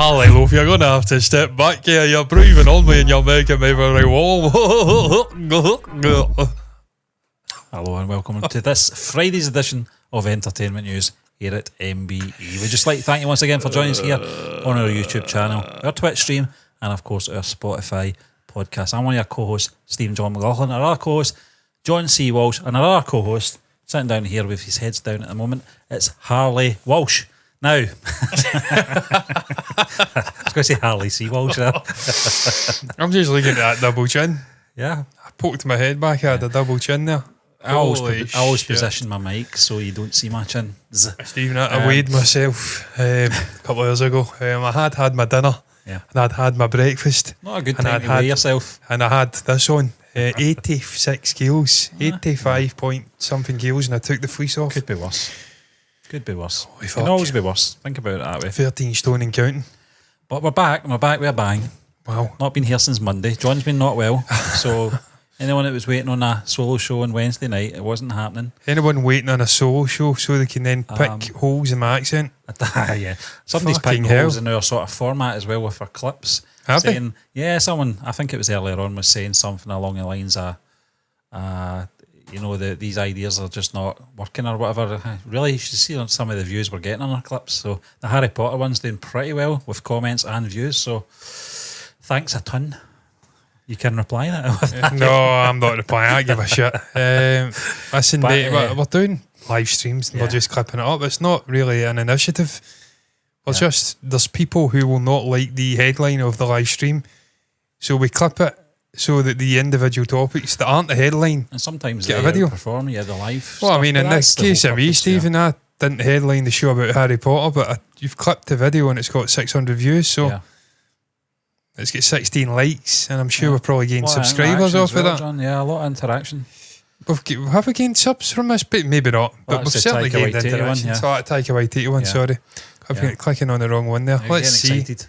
Harley Loaf, you're going to have to step back here. You're breathing on me and you're making me very warm. Hello and welcome to this Friday's edition of Entertainment News here at MBE. We'd just like to thank you once again for joining us here on our YouTube channel, our Twitch stream, and of course our Spotify podcast. I'm one of your co-hosts, Stephen John McLaughlin, our other co-host, John C. Walsh, and our other co-host, sitting down here with his heads down at the moment, it's Harley Walsh. Now, I was going to say Harley C. Walsh there. I'm just looking at that double chin. Yeah. I poked my head back, I had a double chin there. I always position my mic so you don't see my chin. Stephen, I weighed myself a couple of years ago. I had my dinner, and I'd had my breakfast. Not a good time to weigh yourself. And I had this on, 86 kilos, 85 point something kilos, and I took the fleece off. Could be worse. Could be worse. It can always be worse. Think about it that way. 13 stone and counting. But we're back with a bang. Wow. Not been here since Monday. John's been not well, so... Anyone that was waiting on a solo show on Wednesday night, it wasn't happening. Anyone waiting on a solo show so they can then pick holes in my accent? Yeah. Somebody's picking holes in our sort of format as well with our clips. Have saying, they? Yeah, someone, I think it was earlier on, was saying something along the lines of, these ideas are just not working or whatever. Really, you should see some of the views we're getting on our clips. So the Harry Potter one's doing pretty well with comments and views. So thanks a ton. You can reply that. No, I'm not replying. I give a shit. Listen, mate, we're doing live streams and we're just clipping it up. It's not really an initiative. There's people who will not like the headline of the live stream, so we clip it so that the individual topics that aren't the headline and sometimes get a video. Perform, the live. Well, stuff, I mean, in this case of me, Stephen, I didn't headline the show about Harry Potter, but you've clipped the video and it's got 600 views, so. Yeah. It's got 16 likes, and I'm sure we've probably gained subscribers off of that. John. Yeah, a lot of interaction. Have we gained subs from this? Maybe not, but we've certainly gained interaction. So that Taika Waititi one, sorry. I've been clicking on the wrong one there. Let's see. Excited.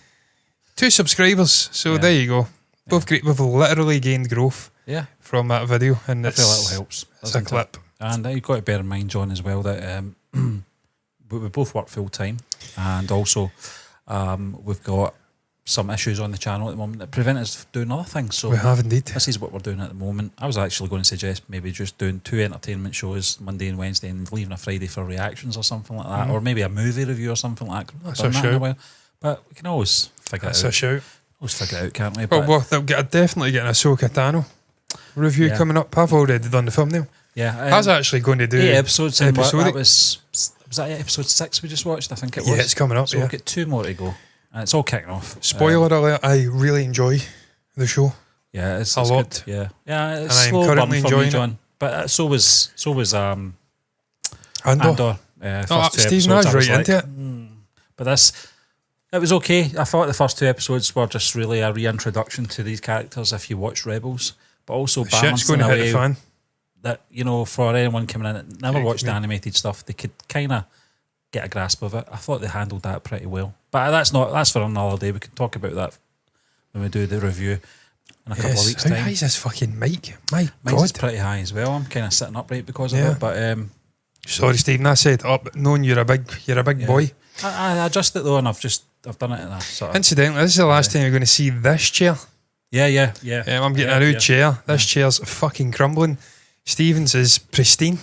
2 subscribers, so there you go. Both great. We've literally gained growth from that video, and I feel that helps. It's a clip. And you've got to bear in mind, John, as well, that we both work full time, and also we've got some issues on the channel at the moment that prevent us from doing other things. So we have indeed. This is what we're doing at the moment. I was actually going to suggest maybe just doing 2 entertainment shows Monday and Wednesday and leaving a Friday for reactions or something like that, or maybe a movie review or something like that. That's a shout. But we can always figure it out. That's a shout. Always figure it out, can't we? Well, they'll definitely get an Ahsoka Tano review coming up. I've already done the thumbnail. Yeah, I was actually going to do 8 episodes. That was that episode 6 we just watched? I think it was. Yeah, it's coming up. So we'll get 2 more to go. And it's all kicking off. Spoiler alert, I really enjoy the show. Yeah, it's a lot. Good. Yeah, it's and slow I'm currently enjoying me, John. But so was Andor. Stephen, I was right into it. But it was okay. I thought the first 2 episodes were just really a reintroduction to these characters if you watch Rebels, but also balanced in a way that, for anyone coming in that never watched the animated stuff, they could kind of get a grasp of it. I thought they handled that pretty well. But that's for another day. We can talk about that when we do the review in a couple of weeks' time. How high is this fucking mic? Mine's God. Pretty high as well. I'm kind of sitting upright because of it. But sorry, Stephen, I said up, knowing you're a big boy. I adjust it though, and I've done it in a sort of... Incidentally, this is the last time you're going to see this chair. Yeah. I'm getting a new chair. This chair's fucking crumbling. Stephen's is pristine,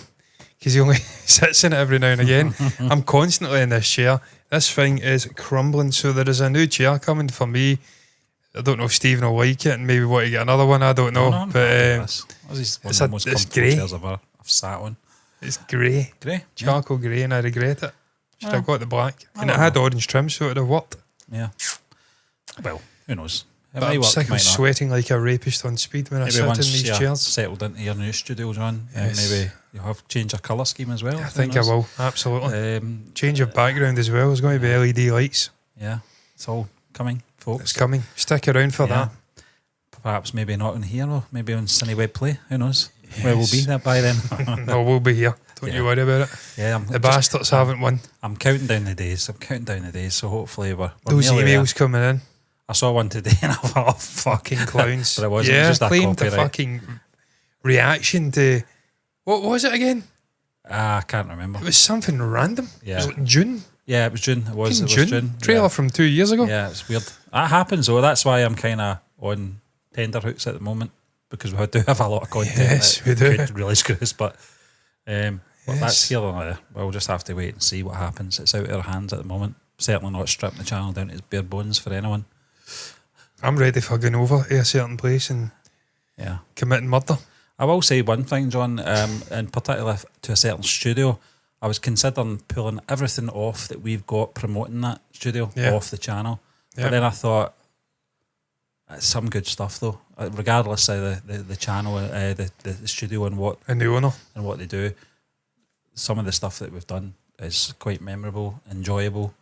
because he only sits in it every now and again. I'm constantly in this chair. This thing is crumbling, so there is a new chair coming for me. I don't know if Stephen will like it and maybe want to get another one. I don't know. But it's grey. I've sat on. It's grey. Charcoal grey, and I regret it. Should have got the black. And it had orange trim, so it would have worked. Yeah. Well, who knows? But I'm sick of sweating like a rapist on speed when I sit in these chairs. Settled into your new studio, John, and maybe you'll have change your colour scheme as well. I think I will, absolutely. Change of background as well. There's going to be LED lights. Yeah, it's all coming, folks. It's coming. Stick around for that. Perhaps maybe not in here, or maybe on Cine Web Play. Who knows? Yes. Where we'll be there by then. No, we'll be here. Don't you worry about it. Yeah, the bastards haven't won. I'm counting down the days. So hopefully we're those emails coming in. I saw one today and I thought, oh, fucking clowns. But it wasn't. It was just claimed a fucking reaction to, what was it again? I can't remember. It was something random. Yeah. It was like June. Yeah, it was June. It was June. Trailer from 2 years ago. Yeah, it's weird. That happens though. That's why I'm kind of on tenterhooks at the moment, because we do have a lot of content. Yes, we do. Could really screw us, but that's here or there. We'll just have to wait and see what happens. It's out of our hands at the moment. Certainly not stripping the channel down to its bare bones for anyone. I'm ready for going over to a certain place and committing murder. I will say one thing, John, in particular to a certain studio. I was considering pulling everything off that we've got promoting that studio off the channel. But then I thought, it's some good stuff though, regardless of the channel, the studio and what and the owner and what they do. Some of the stuff that we've done is quite memorable, enjoyable,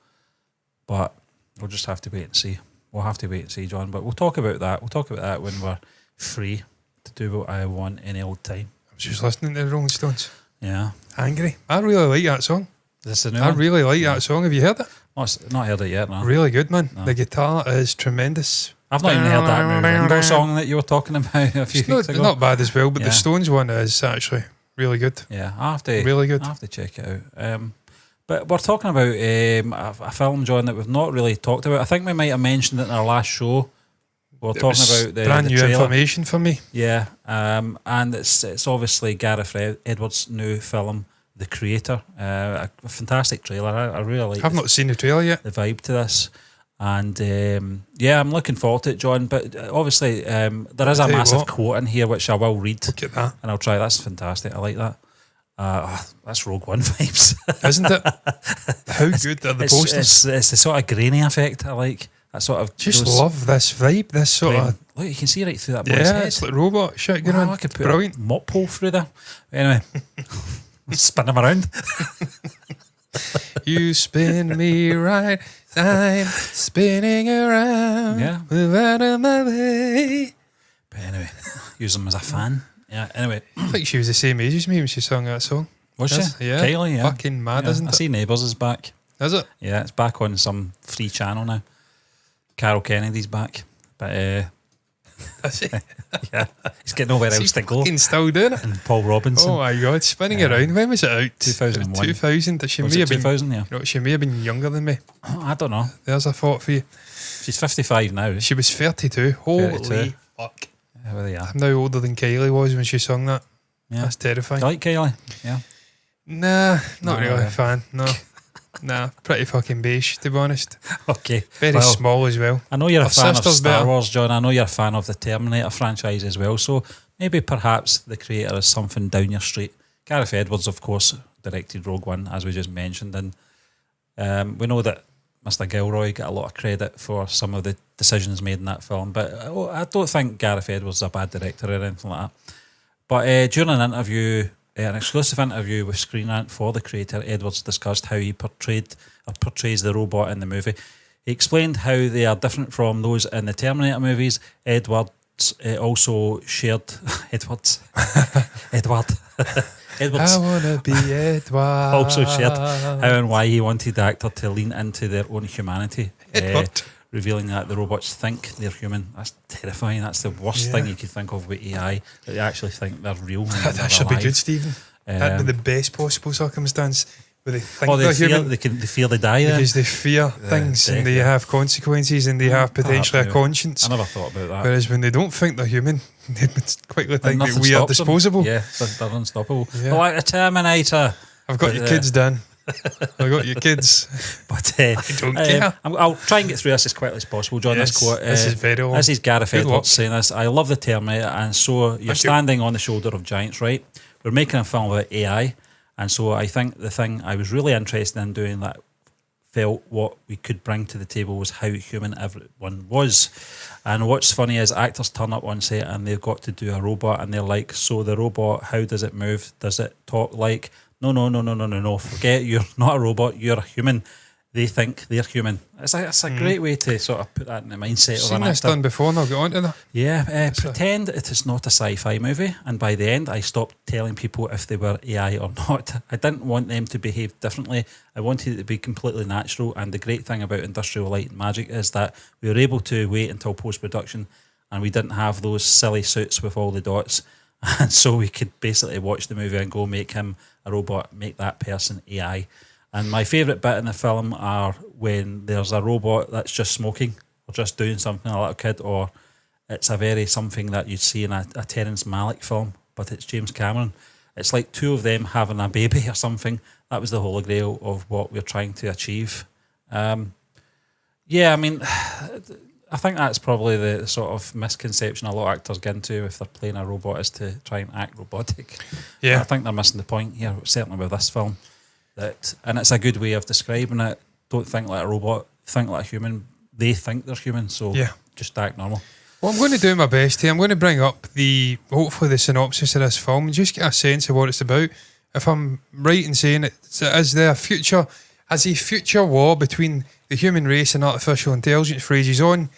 but we'll just have to wait and see. We'll have to wait and see, John. But we'll talk about that. We'll talk about that when we're free to do what I want any old time. I was just listening to the Rolling Stones. Yeah. Angry. I really like that song. Is this the new I one? really like that song. Have you heard it? Not heard it yet, no. Really good, man. No. The guitar is tremendous. I've not even heard that new Ringo song that you were talking about a few weeks ago. Not bad as well, but the Stones one is actually really good. Yeah, I have to really good. I have to check it out. But we're talking about a film, John, that we've not really talked about. I think we might have mentioned it in our last show. We're talking about the brand new trailer. information for me. Yeah, and it's obviously Gareth Edwards' new film, The Creator. A fantastic trailer. I really like. I've not seen the trailer yet. The vibe to this. And I'm looking forward to it, John. But obviously, there is a massive quote in here which I will read. Look at that, and I'll try. That's fantastic. I like that. That's Rogue One vibes, isn't it? How good are the posters? It's the sort of grainy effect I like. That sort of just love this vibe. This sort of look, you can see right through that boy's head. It's like robot shit going on. I could put brilliant a mop pole through there. Anyway, spin him around. You spin me right, I'm spinning around. Yeah. Move out of my way. But anyway, use him as a fan. Yeah. Anyway, I think she was the same age as me when she sang that song. Was she? Yeah. Kylie, yeah. Fucking mad, isn't it? I see Neighbours is back. Is it? Yeah, it's back on some free channel now. Carol Kennedy's back, but Is he? yeah, he's getting nowhere else to go. Fucking still doing it. And Paul Robinson. Oh my god, spinning around. When was it out? 2001. 2000. She Was may it have been. 2000? Yeah. You know, she may have been younger than me. Oh, I don't know. There's a thought for you. She's 55 now. She was 32. Holy 32. fuck! Yeah, well, yeah. I'm now older than Kylie was when she sung that. Yeah. That's terrifying. Do you like Kylie? Yeah. Nah, not No, really yeah. a fan. No. Nah, pretty fucking beige, to be honest. Okay. Very small as well. I know you're a Her fan of sister's Star better. Wars, John. I know you're a fan of the Terminator franchise as well. So maybe perhaps The Creator is something down your street. Gareth Edwards, of course, directed Rogue One, as we just mentioned. And we know that Mr. Gilroy got a lot of credit for some of the decisions made in that film. But I don't think Gareth Edwards is a bad director or anything like that. But during an interview, an exclusive interview with Screen Rant for The Creator, Edwards discussed how he portrays the robot in the movie. He explained how they are different from those in the Terminator movies. Edwards also shared Edward. Edwards I wanna be Edward. also shared how and why he wanted the actor to lean into their own humanity, revealing that the robots think they're human. That's terrifying. That's the worst thing you could think of with AI, that they actually think they're real. That should be good, Stephen. That'd be the best possible circumstance where they think they're human. They fear they die because they fear things and they have consequences and they have potentially a conscience. I never thought about that. Whereas when they don't think they're human, they quickly think that we are disposable. Yeah, they're unstoppable. Yeah. They're like a Terminator. I've got your kids, Dan. I got your kids. But I don't care. I'll try and get through this as quickly as possible, John. Yes, this quote. this is very long. This is Gareth Good Edwards luck. saying this. I love the Terminator, and so you're standing on the shoulder of giants, right? We're making a film about AI, and so I think the thing I was really interested in doing that felt what we could bring to the table was how human everyone was. And what's funny is actors turn up on set and they've got to do a robot, and they're like, so the robot, how does it move? Does it talk like? No. Forget, you're not a robot, you're a human. They think they're human. It's a great way to sort of put that in the mindset I've of seen an this actor. done before and I'll get on to that. Yeah, pretend it is not a sci-fi movie, and by the end I stopped telling people if they were AI or not. I didn't want them to behave differently. I wanted it to be completely natural, and the great thing about Industrial Light and Magic is that we were able to wait until post-production and we didn't have those silly suits with all the dots, and so we could basically watch the movie and go make him a robot, make that person AI. And my favourite bit in the film are when there's a robot that's just smoking or just doing something, a little kid, or it's something that you'd see in a Terrence Malick film, but it's James Cameron. It's like two of them having a baby or something. That was the holy grail of what we're trying to achieve. Yeah, I mean, I think that's probably the sort of misconception a lot of actors get into if they're playing a robot, is to try and act robotic. Yeah. I think they're missing the point here, certainly with this film. And it's a good way of describing it. Don't think like a robot, think like a human. They think they're human, so just act normal. Well, I'm going to do my best here. I'm going to bring up hopefully the synopsis of this film and just get a sense of what it's about. If I'm right in saying it, as a future war between the human race and artificial intelligence rages on,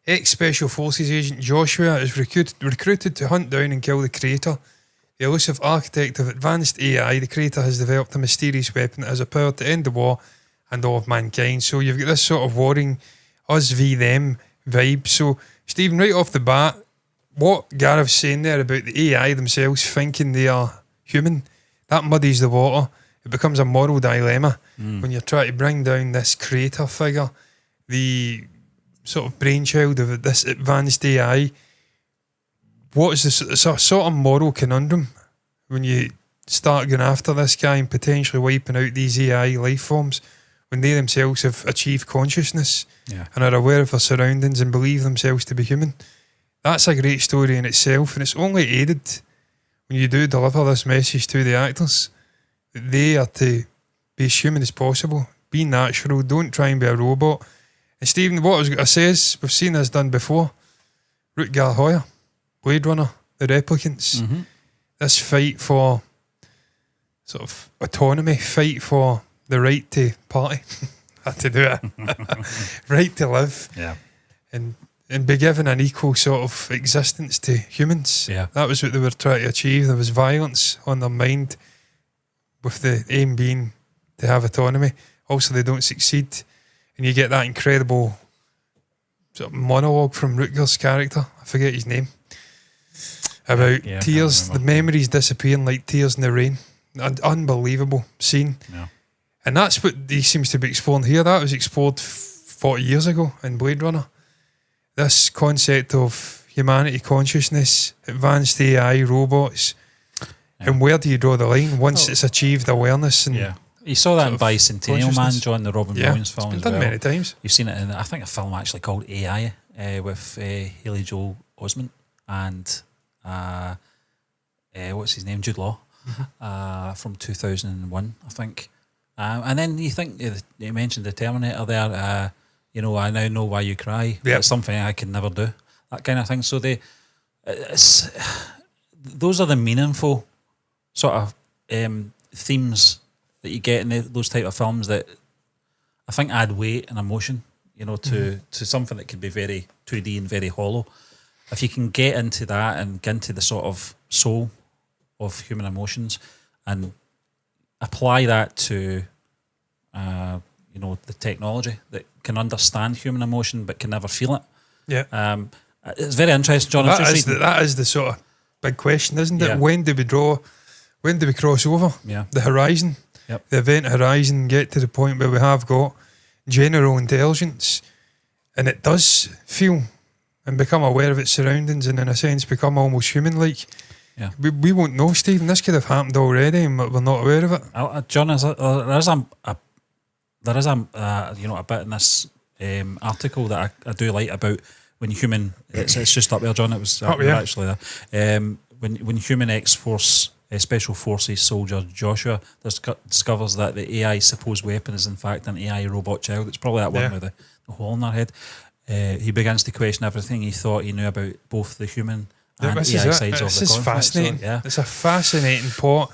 ex-Special Forces agent Joshua is recruited to hunt down and kill the creator. The elusive architect of advanced AI, the creator has developed a mysterious weapon that has a power to end the war and all of mankind. So you've got this sort of warring us v them vibe. So, Stephen, right off the bat, what Gareth's saying there about the AI themselves thinking they are human, that muddies the water. It becomes a moral dilemma when you're trying to bring down this creator figure, the sort of brainchild of this advanced AI. What is this? It's a sort of moral conundrum when you start going after this guy and potentially wiping out these AI life forms when they themselves have achieved consciousness and are aware of their surroundings and believe themselves to be human. That's a great story in itself, and it's only aided when you do deliver this message to the actors that they are to be as human as possible, be natural, don't try and be a robot. And Stephen, what I was going to say is, we've seen this done before. Rutger Hauer, Blade Runner, The Replicants. Mm-hmm. This fight for sort of autonomy, fight for the right to party, had to do it, right to live, and be given an equal sort of existence to humans. Yeah. That was what they were trying to achieve. There was violence on their mind, with the aim being to have autonomy. Also, they don't succeed, and you get that incredible sort of monologue from Rutger's character. I forget his name. About tears, the memories disappearing like tears in the rain. An unbelievable scene. Yeah. And that's what he seems to be exploring here. That was explored 40 years ago in Blade Runner. This concept of humanity, consciousness, advanced AI, robots, and where do you draw the line once it's achieved awareness? And you saw that in Bicentennial Man, John, the Robin Williams film. It's been done many times. You've seen it in, I think, a film actually called AI with Haley Joel Osment and what's his name, Jude Law, from 2001, I think. And then you mentioned the Terminator there. I now know why you cry. It's something I can never do. That kind of thing. So those are the meaningful sort of themes that you get in those type of films that I think add weight and emotion, to something that could be very 2D and very hollow. If you can get into that and get into the sort of soul of human emotions and apply that to the technology that can understand human emotion but can never feel it. Yeah. It's very interesting, John. That is the sort of big question, isn't it? Yeah. When do we cross over the horizon? Yep. The event horizon, get to the point where we have got general intelligence and it does feel and become aware of its surroundings and in a sense become almost human-like. Yeah. We won't know, Stephen. This could have happened already and we're not aware of it. John, there is a bit in this article that I do like about when human, it's just up there, John, it was actually there. When human X-Force Special Forces soldier Joshua discovers that the AI's supposed weapon is in fact an AI robot child. It's probably that one with the hole in their head. He begins to question everything he thought he knew about both the human and AI sides of the conflict. This is fascinating. So, it's a fascinating plot,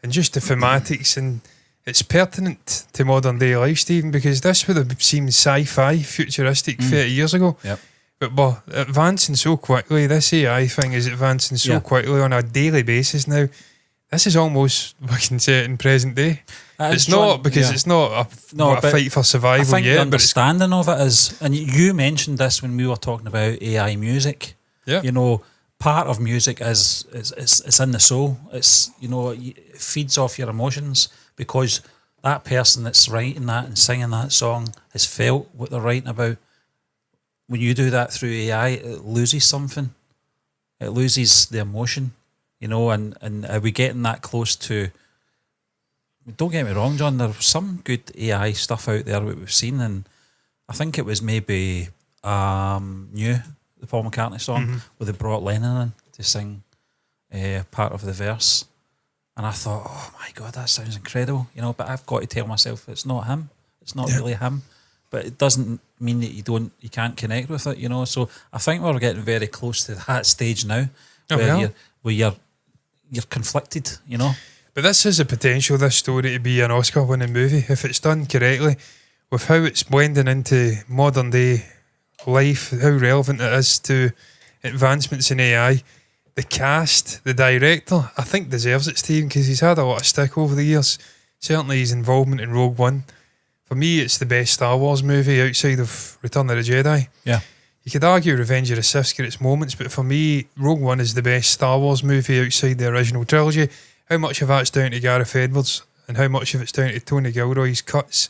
and just the thematics, and it's pertinent to modern day life, Stephen, because this would have seemed sci-fi, futuristic 30 years ago. Yep. But we're advancing so quickly. This AI thing is advancing so quickly on a daily basis now. This is almost, we can say it in present day. It's not, because it's not a fight for survival yet. I think the understanding of it is, and you mentioned this when we were talking about AI music. Yeah. Part of music is it's in the soul. It's, it feeds off your emotions because that person that's writing that and singing that song has felt what they're writing about. When you do that through AI, it loses something. It loses the emotion, you know, and are we getting that close to... Don't get me wrong, John, there's some good AI stuff out there that we've seen, and I think it was maybe New, the Paul McCartney song, where they brought Lennon in to sing part of the verse. And I thought, oh my God, that sounds incredible, you know, but I've got to tell myself it's not him. It's not really him. But it doesn't mean that you can't connect with it, you know. So I think we're getting very close to that stage now, where you're conflicted, you know. But this has the potential, this story, to be an Oscar-winning movie if it's done correctly, with how it's blending into modern day life, how relevant it is to advancements in AI. The cast, the director, I think deserves it, Stephen, because he's had a lot of stick over the years. Certainly his involvement in Rogue One. For me, it's the best Star Wars movie outside of Return of the Jedi. Yeah. You could argue Revenge of the Sith's got its moments, but for me, Rogue One is the best Star Wars movie outside the original trilogy. How much of that's down to Gareth Edwards and how much of it's down to Tony Gilroy's cuts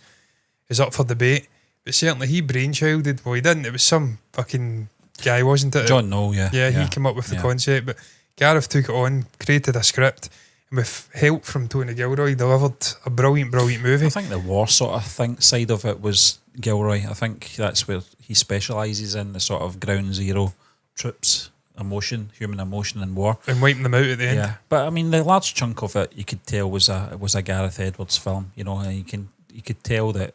is up for debate. But certainly he brainchilded, well, he didn't, it was some fucking guy, wasn't it? John Knoll, Yeah, he came up with the concept, but Gareth took it on, created a script, and with help from Tony Gilroy, delivered a brilliant movie. I think the war sort of side of it was Gilroy. I think that's where he specialises in, the sort of ground zero troops, human emotion in war. And wiping them out at the end. Yeah, but I mean, the large chunk of it, you could tell was a Gareth Edwards film, you know, and you could tell that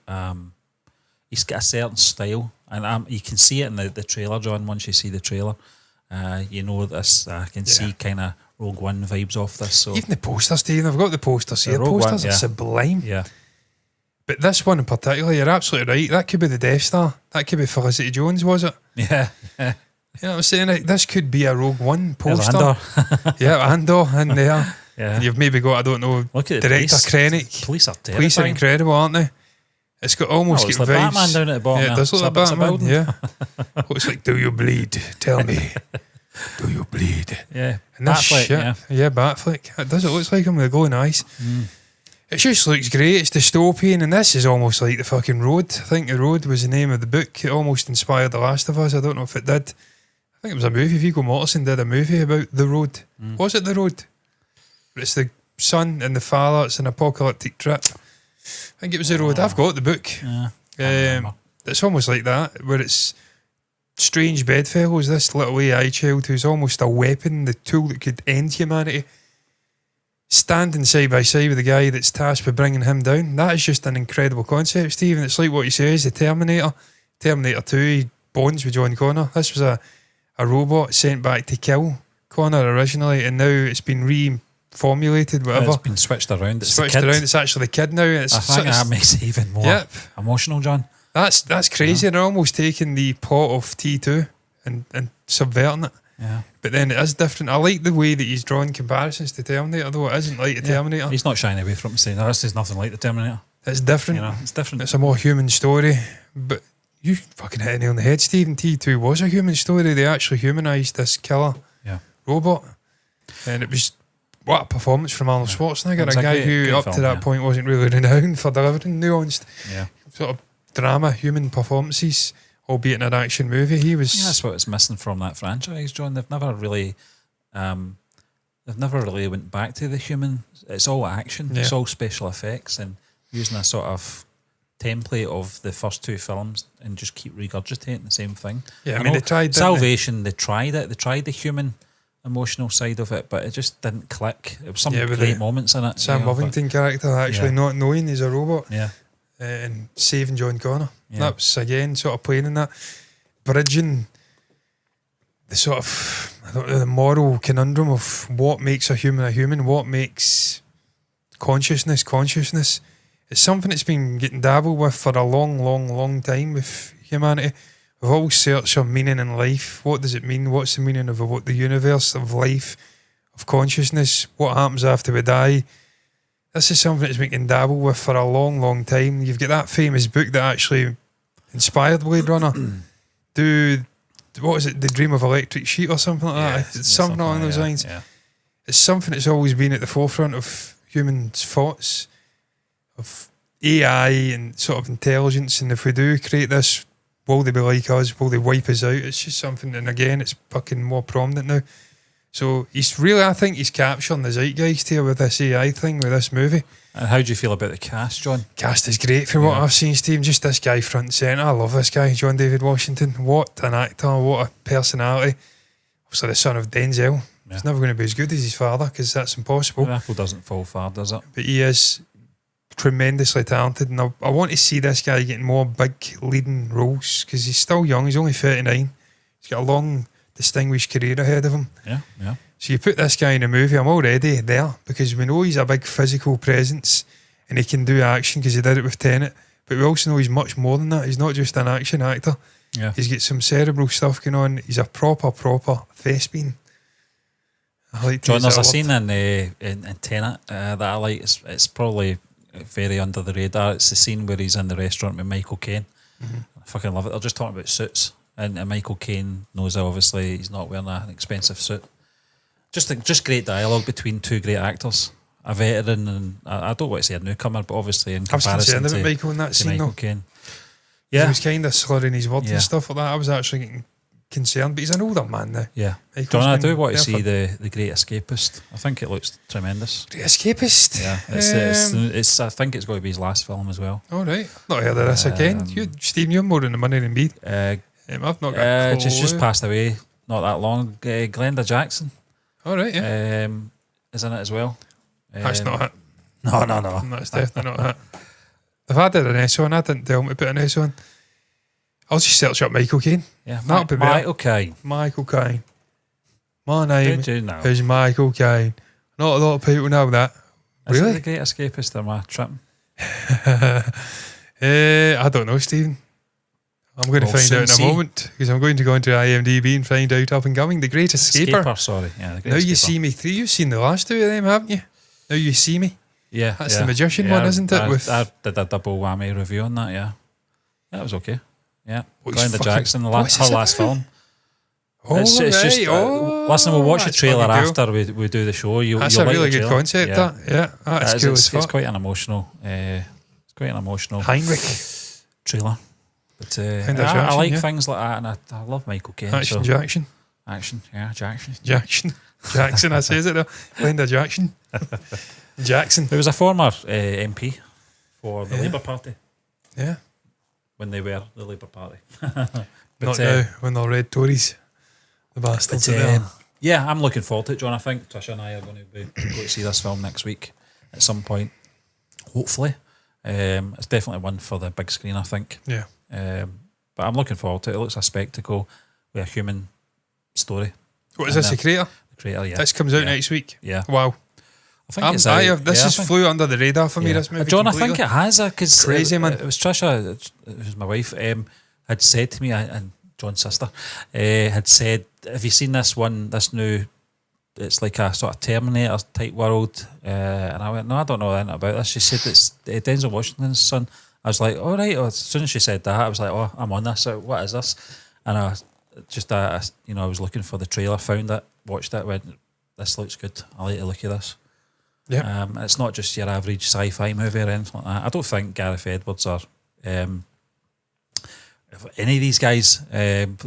he's got a certain style, and you can see it in the trailer, John. Once you see the trailer, you know this. I can see kind of Rogue One vibes off this. So even the posters, Stephen, I've got the posters here. The posters are sublime. Yeah. But this one in particular, you're absolutely right. That could be the Death Star. That could be Felicity Jones, was it? Yeah. You know what I'm saying? Like, this could be a Rogue One poster. Andor. Yeah, Andor in there. Yeah. And you've maybe got, I don't know, look at director Krennic. Police are terrifying. Police are incredible, aren't they? It's got almost it's got the vibes. Batman down at the bottom. Yeah, it does look like Batman. Yeah. Looks like, do you bleed? Tell me. Do you bleed? Yeah. And this shit. Yeah, Batflick. It does. It looks like him with the glowing eyes. It just looks great. It's dystopian, and this is almost like the fucking Road. I think The Road was the name of the book. It almost inspired The Last of Us. I don't know if it did. I think it was a movie. Viggo Mortensen did a movie about The Road. Was it The Road? But it's the son and the father. It's an apocalyptic trip. I think it was The Road. I've got the book. Yeah. It's almost like that, where it's strange bedfellows, this little AI child who's almost a weapon, the tool that could end humanity, standing side by side with the guy that's tasked with bringing him down. That is just an incredible concept, Stephen. It's like what he says, the Terminator 2, he bonds with John Connor. This was a robot sent back to kill Connor originally, and now it's been reformulated, whatever. It's been switched around. It's actually the kid now. I think that makes it even more emotional, John. That's crazy. They're almost taking the plot of T2 and subverting it. Yeah. But then it is different. I like the way that he's drawn comparisons to Terminator, though it isn't like the Terminator. He's not shying away from it, saying, this is nothing like the Terminator. It's different. You know, it's different. It's a more human story. But you fucking hit a nail on the head, Stephen. T2 was a human story. They actually humanised this killer robot. And it was, what a performance from Arnold Schwarzenegger, a guy who up to that point wasn't really renowned for delivering nuanced sort of drama, human performances, albeit in an action movie. He was. Yeah, that's what it's missing from that franchise, John. They've never really went back to the human. It's all action. Yeah. It's all special effects and using a sort of template of the first two films and just keep regurgitating the same thing. Yeah, I mean, they tried Salvation. They tried it. They tried the human emotional side of it, but it just didn't click. It was some great moments in it. Sam Lovington character actually not knowing he's a robot. Yeah. And saving John Connor. That was, again, sort of playing in that. Bridging the sort of, I don't know, the moral conundrum of what makes a human, what makes consciousness. It's something that's been getting dabbled with for a long time with humanity. We've all searched for meaning in life. What does it mean? What's the meaning of the universe, of life, of consciousness? What happens after we die? This is something that's been getting dabbled with for a long time. You've got that famous book that actually inspired Blade Runner. What is it? The Dream of Electric Sheep or something like that? It's something along those lines. Yeah. It's something that's always been at the forefront of humans' thoughts, of AI and sort of intelligence, and if we do create this, will they be like us? Will they wipe us out? It's just something, and again, it's fucking more prominent now. So I think he's capturing the zeitgeist here with this AI thing, with this movie. And how do you feel about the cast, John? Cast is great for what I've seen, Steve. Just this guy front and centre. I love this guy, John David Washington. What an actor, what a personality. Also the son of Denzel. Yeah. He's never going to be as good as his father, because that's impossible. The apple doesn't fall far, does it? But he is tremendously talented, and I want to see this guy getting more big leading roles, because he's still young. He's only 39. He's got a long, distinguished career ahead of him. Yeah. So you put this guy in a movie, I'm already there, because we know he's a big physical presence and he can do action, because he did it with Tenet, but we also know he's much more than that. He's not just an action actor. Yeah. He's got some cerebral stuff going on. He's a proper thespian. I like John, there's a scene in Tenet that I like. It's probably very under the radar. It's the scene where he's in the restaurant with Michael Caine. I fucking love it. They're just talking about suits, and Michael Caine knows that obviously he's not wearing an expensive suit. Just great dialogue between two great actors, a veteran and I don't want to say a newcomer, but obviously in comparison to Michael in that scene, Michael Caine. Yeah, he was kind of slurring his words and stuff like that. I was actually getting concerned, but he's an older man now. Yeah, John, I do want to see the Great Escapist. I think it looks tremendous. Great Escapist. Yeah, it's I think it's going to be his last film as well. All right, I've not heard of this again. Steve, you're more in the money than me. I've not got a clue. Just passed away not that long. Glenda Jackson. All right, yeah. Is in it as well. That's not it. No. That's definitely not it. If I did an S on, I didn't tell him to put an S on. I'll just search up Michael Caine. Yeah, Michael Caine. Michael Caine. My name is Michael Caine. Not a lot of people know that. Is really? It the Great Escapist, or am I tripping? I don't know, Stephen. I'm going to find out in a moment, because I'm going to go into IMDb and find out up and coming. The Great Escaper. Sorry. Yeah, the Great Now Escaper. You See Me 3. You've seen the last two of them, haven't you? Now You See Me. Yeah. That's the magician one, isn't it? I did a double whammy review on that, yeah. That was okay. Yeah. Glenda Jackson, her last film. It's just listen, we'll watch the trailer after we do the show. That's a really good concept, that. Yeah, that's cool as fuck. It's quite an emotional Heinrich trailer. But I like things like that, and I love Michael Caine. Jackson. Jackson, I says it though. Glenda Jackson. Jackson. There was a former MP for the Labour Party. Yeah. When they were the Labour Party. Not now, when they're red Tories. The bastards are there. Yeah, I'm looking forward to it, John. I think Tricia and I are going to see this film next week at some point. Hopefully. It's definitely one for the big screen, I think. Yeah. But I'm looking forward to it. It looks a spectacle with a human story. What is this, a creator? The creator, yeah. This comes out next week? Yeah. Wow. I think it's out. This has flew under the radar for me, this movie. John, completely. I think it has, because crazy, man. It was Tricia, who's my wife, had said to me, and John's sister, had said, have you seen this new, it's like a sort of Terminator type world? And I went, no, I don't know anything about this. She said it's Denzel Washington's son. I was like, all right. As soon as she said that, I was like, oh, I'm on this. So what is this? And I was looking for the trailer, found it, watched it, went, this looks good. I like the look of this. Yeah. It's not just your average sci-fi movie or anything like that. I don't think Gareth Edwards or any of these guys in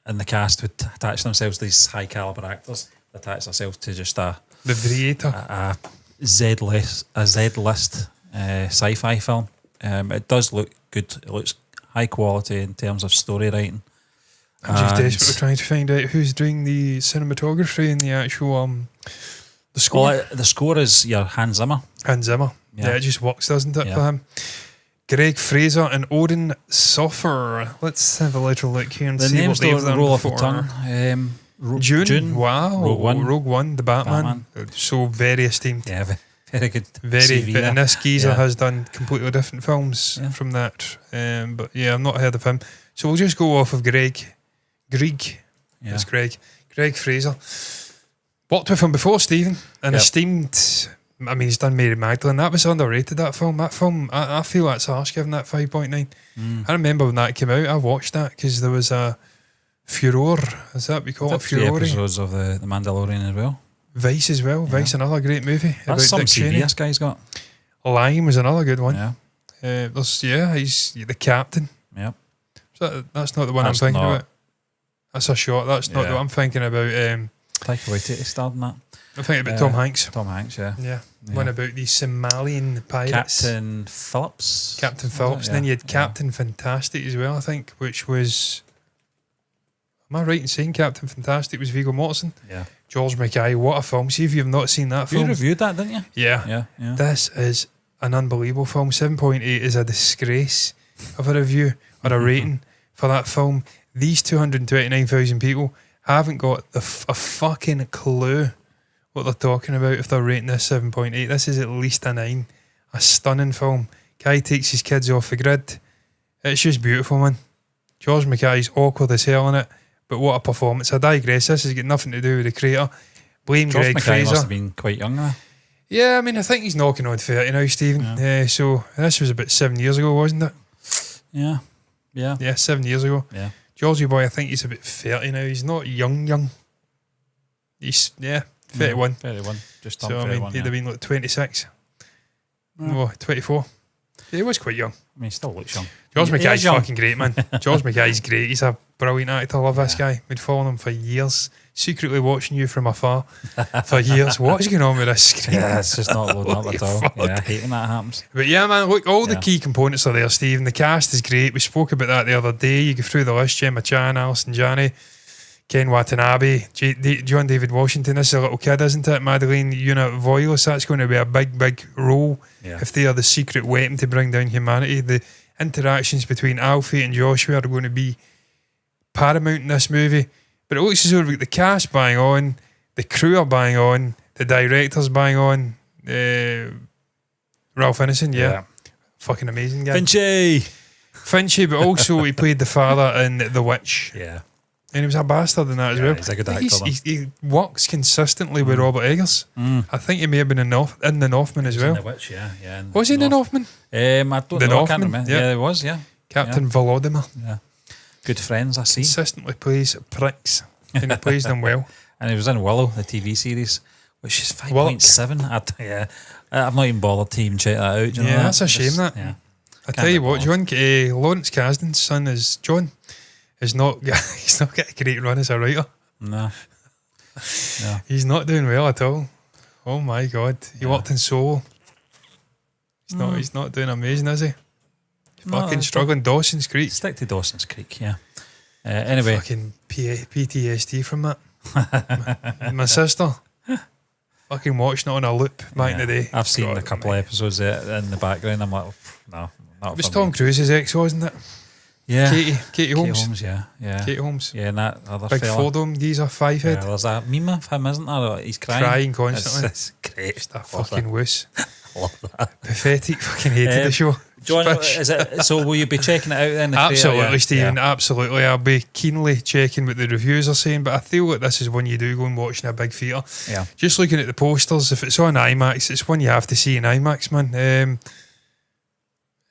the cast would attach themselves to these high caliber actors. They attach themselves to just the Creator, a Z-list sci-fi film. It does look good. It looks high quality in terms of story writing. I'm just desperately trying to find out who's doing the cinematography and the actual the score. Well, the score is your Hans Zimmer. Hans Zimmer. Yeah, it just works, doesn't it, for him? Greg Fraser and Odin Soffer. Let's have a little look here and see what they've done roll before. Off the tongue. June. Wow. Rogue One, the Batman. So very esteemed. Yeah, very good. Very. CV and this geezer has done completely different films from that. But yeah, I've not heard of him. So we'll just go off of Greg. Yeah. It's Greg Fraser. Worked with him before, Stephen, and esteemed. I mean, he's done Mary Magdalene. That was underrated, that film. I feel that's harsh giving that 5.9. I remember when that came out, I watched that because there was a furore. Is that we call it? Furore. Episodes of the Mandalorian as well. Vice as well. Vice, another great movie. That's some CV this guy's got. Lime was another good one. Yeah. He's the captain. Yep. So that's not the one I'm thinking about. That's a shot. That's not the one I'm thinking about. Taika Waititi starred in that. I'm thinking about Tom Hanks. Tom Hanks, yeah. One about the Somalian pirates. Captain Phillips. And then you had Captain Fantastic as well, I think, which was... Am I right in saying Captain Fantastic was Viggo Mortensen? Yeah. George Mackay, what a film. See if you've not seen that film. You reviewed that, didn't you? Yeah. This is an unbelievable film. 7.8 is a disgrace of a review or a rating for that film. These 229,000 people haven't got a fucking clue what they're talking about if they're rating this 7.8. This is at least a 9. A stunning film. Guy takes his kids off the grid. It's just beautiful, man. George Mackay's awkward as hell in it, but what a performance. I digress. This has got nothing to do with the creator. Blame George Greg Mackay Fraser. Must have been quite young now. Yeah, I mean, I think he's knocking on 30 now, Stephen. Yeah. So this was about 7 years ago, wasn't it? Yeah. Yeah, 7 years ago. Yeah. Georgie boy, I think he's about 30 now. He's not young. He's 31. 31. Just so 31, I mean, he'd have been like 26. No, 24. Yeah, he was quite young. I mean, he still looks young. George Mackay's fucking great, man. George Mackay's great. He's a brilliant actor. I love this guy. We'd followed him for years, secretly watching you from afar for years. What is going on with this screen? Yeah, it's just not loading up at all. Fuck. Yeah, I hate when that happens. But yeah, man, look, all the key components are there, Stephen. The cast is great. We spoke about that the other day. You go through the list: Gemma Chan, Alison Janney, Ken Watanabe, John David Washington. This is a little kid, isn't it? Madeleine Yuna Voiles. That's going to be a big role if they are the secret weapon to bring down humanity. The interactions between Alfie and Joshua are going to be paramount in this movie. But it looks as though we've got the cast bang on, the crew are bang on, the director's bang on. Ralph Ineson, fucking amazing guy. Finchy, but also he played the father in The Witch. Yeah. And he was a bastard in that as well. He's a good actor. He works consistently with Robert Eggers. I think he may have been in The Northman as well. In The Witch, yeah. Was he in The Northman? I don't know. I can't remember. Yeah, it was, Captain Volodymyr. Yeah. Good friends, I see. Consistently plays pricks. And he plays them well. And he was in Willow, the TV series, which is 5.7. I've not even bothered to even check that out. You know that's a shame, that. Yeah. I tell you what, John, Lawrence Kasdan's son is John. He's not got a great run as a writer. No. He's not doing well at all. Oh my God. He worked in Solo. He's not doing amazing, is he? Fucking struggling. Dawson's Creek. Stick to Dawson's Creek, yeah. Anyway. Fucking PTSD from that. My sister fucking watched it on a loop back in the day. I've seen a couple of episodes in the background. I'm like, no. It was Tom Cruise's ex, wasn't it? Yeah. Katie Holmes. Yeah. Katie Holmes. Yeah, and that other big fella. Fordham geezer, 5-head. Yeah, there's a meme of him, isn't there? He's crying. Crying constantly. It's great. Just a fucking wuss. Love that. Pathetic. Fucking hated the show. John, so will you be checking it out then? Absolutely, Stephen. Yeah. Absolutely. I'll be keenly checking what the reviews are saying, but I feel like this is one you do go and watch in a big theatre. Yeah. Just looking at the posters, if it's on IMAX, it's one you have to see in IMAX, man.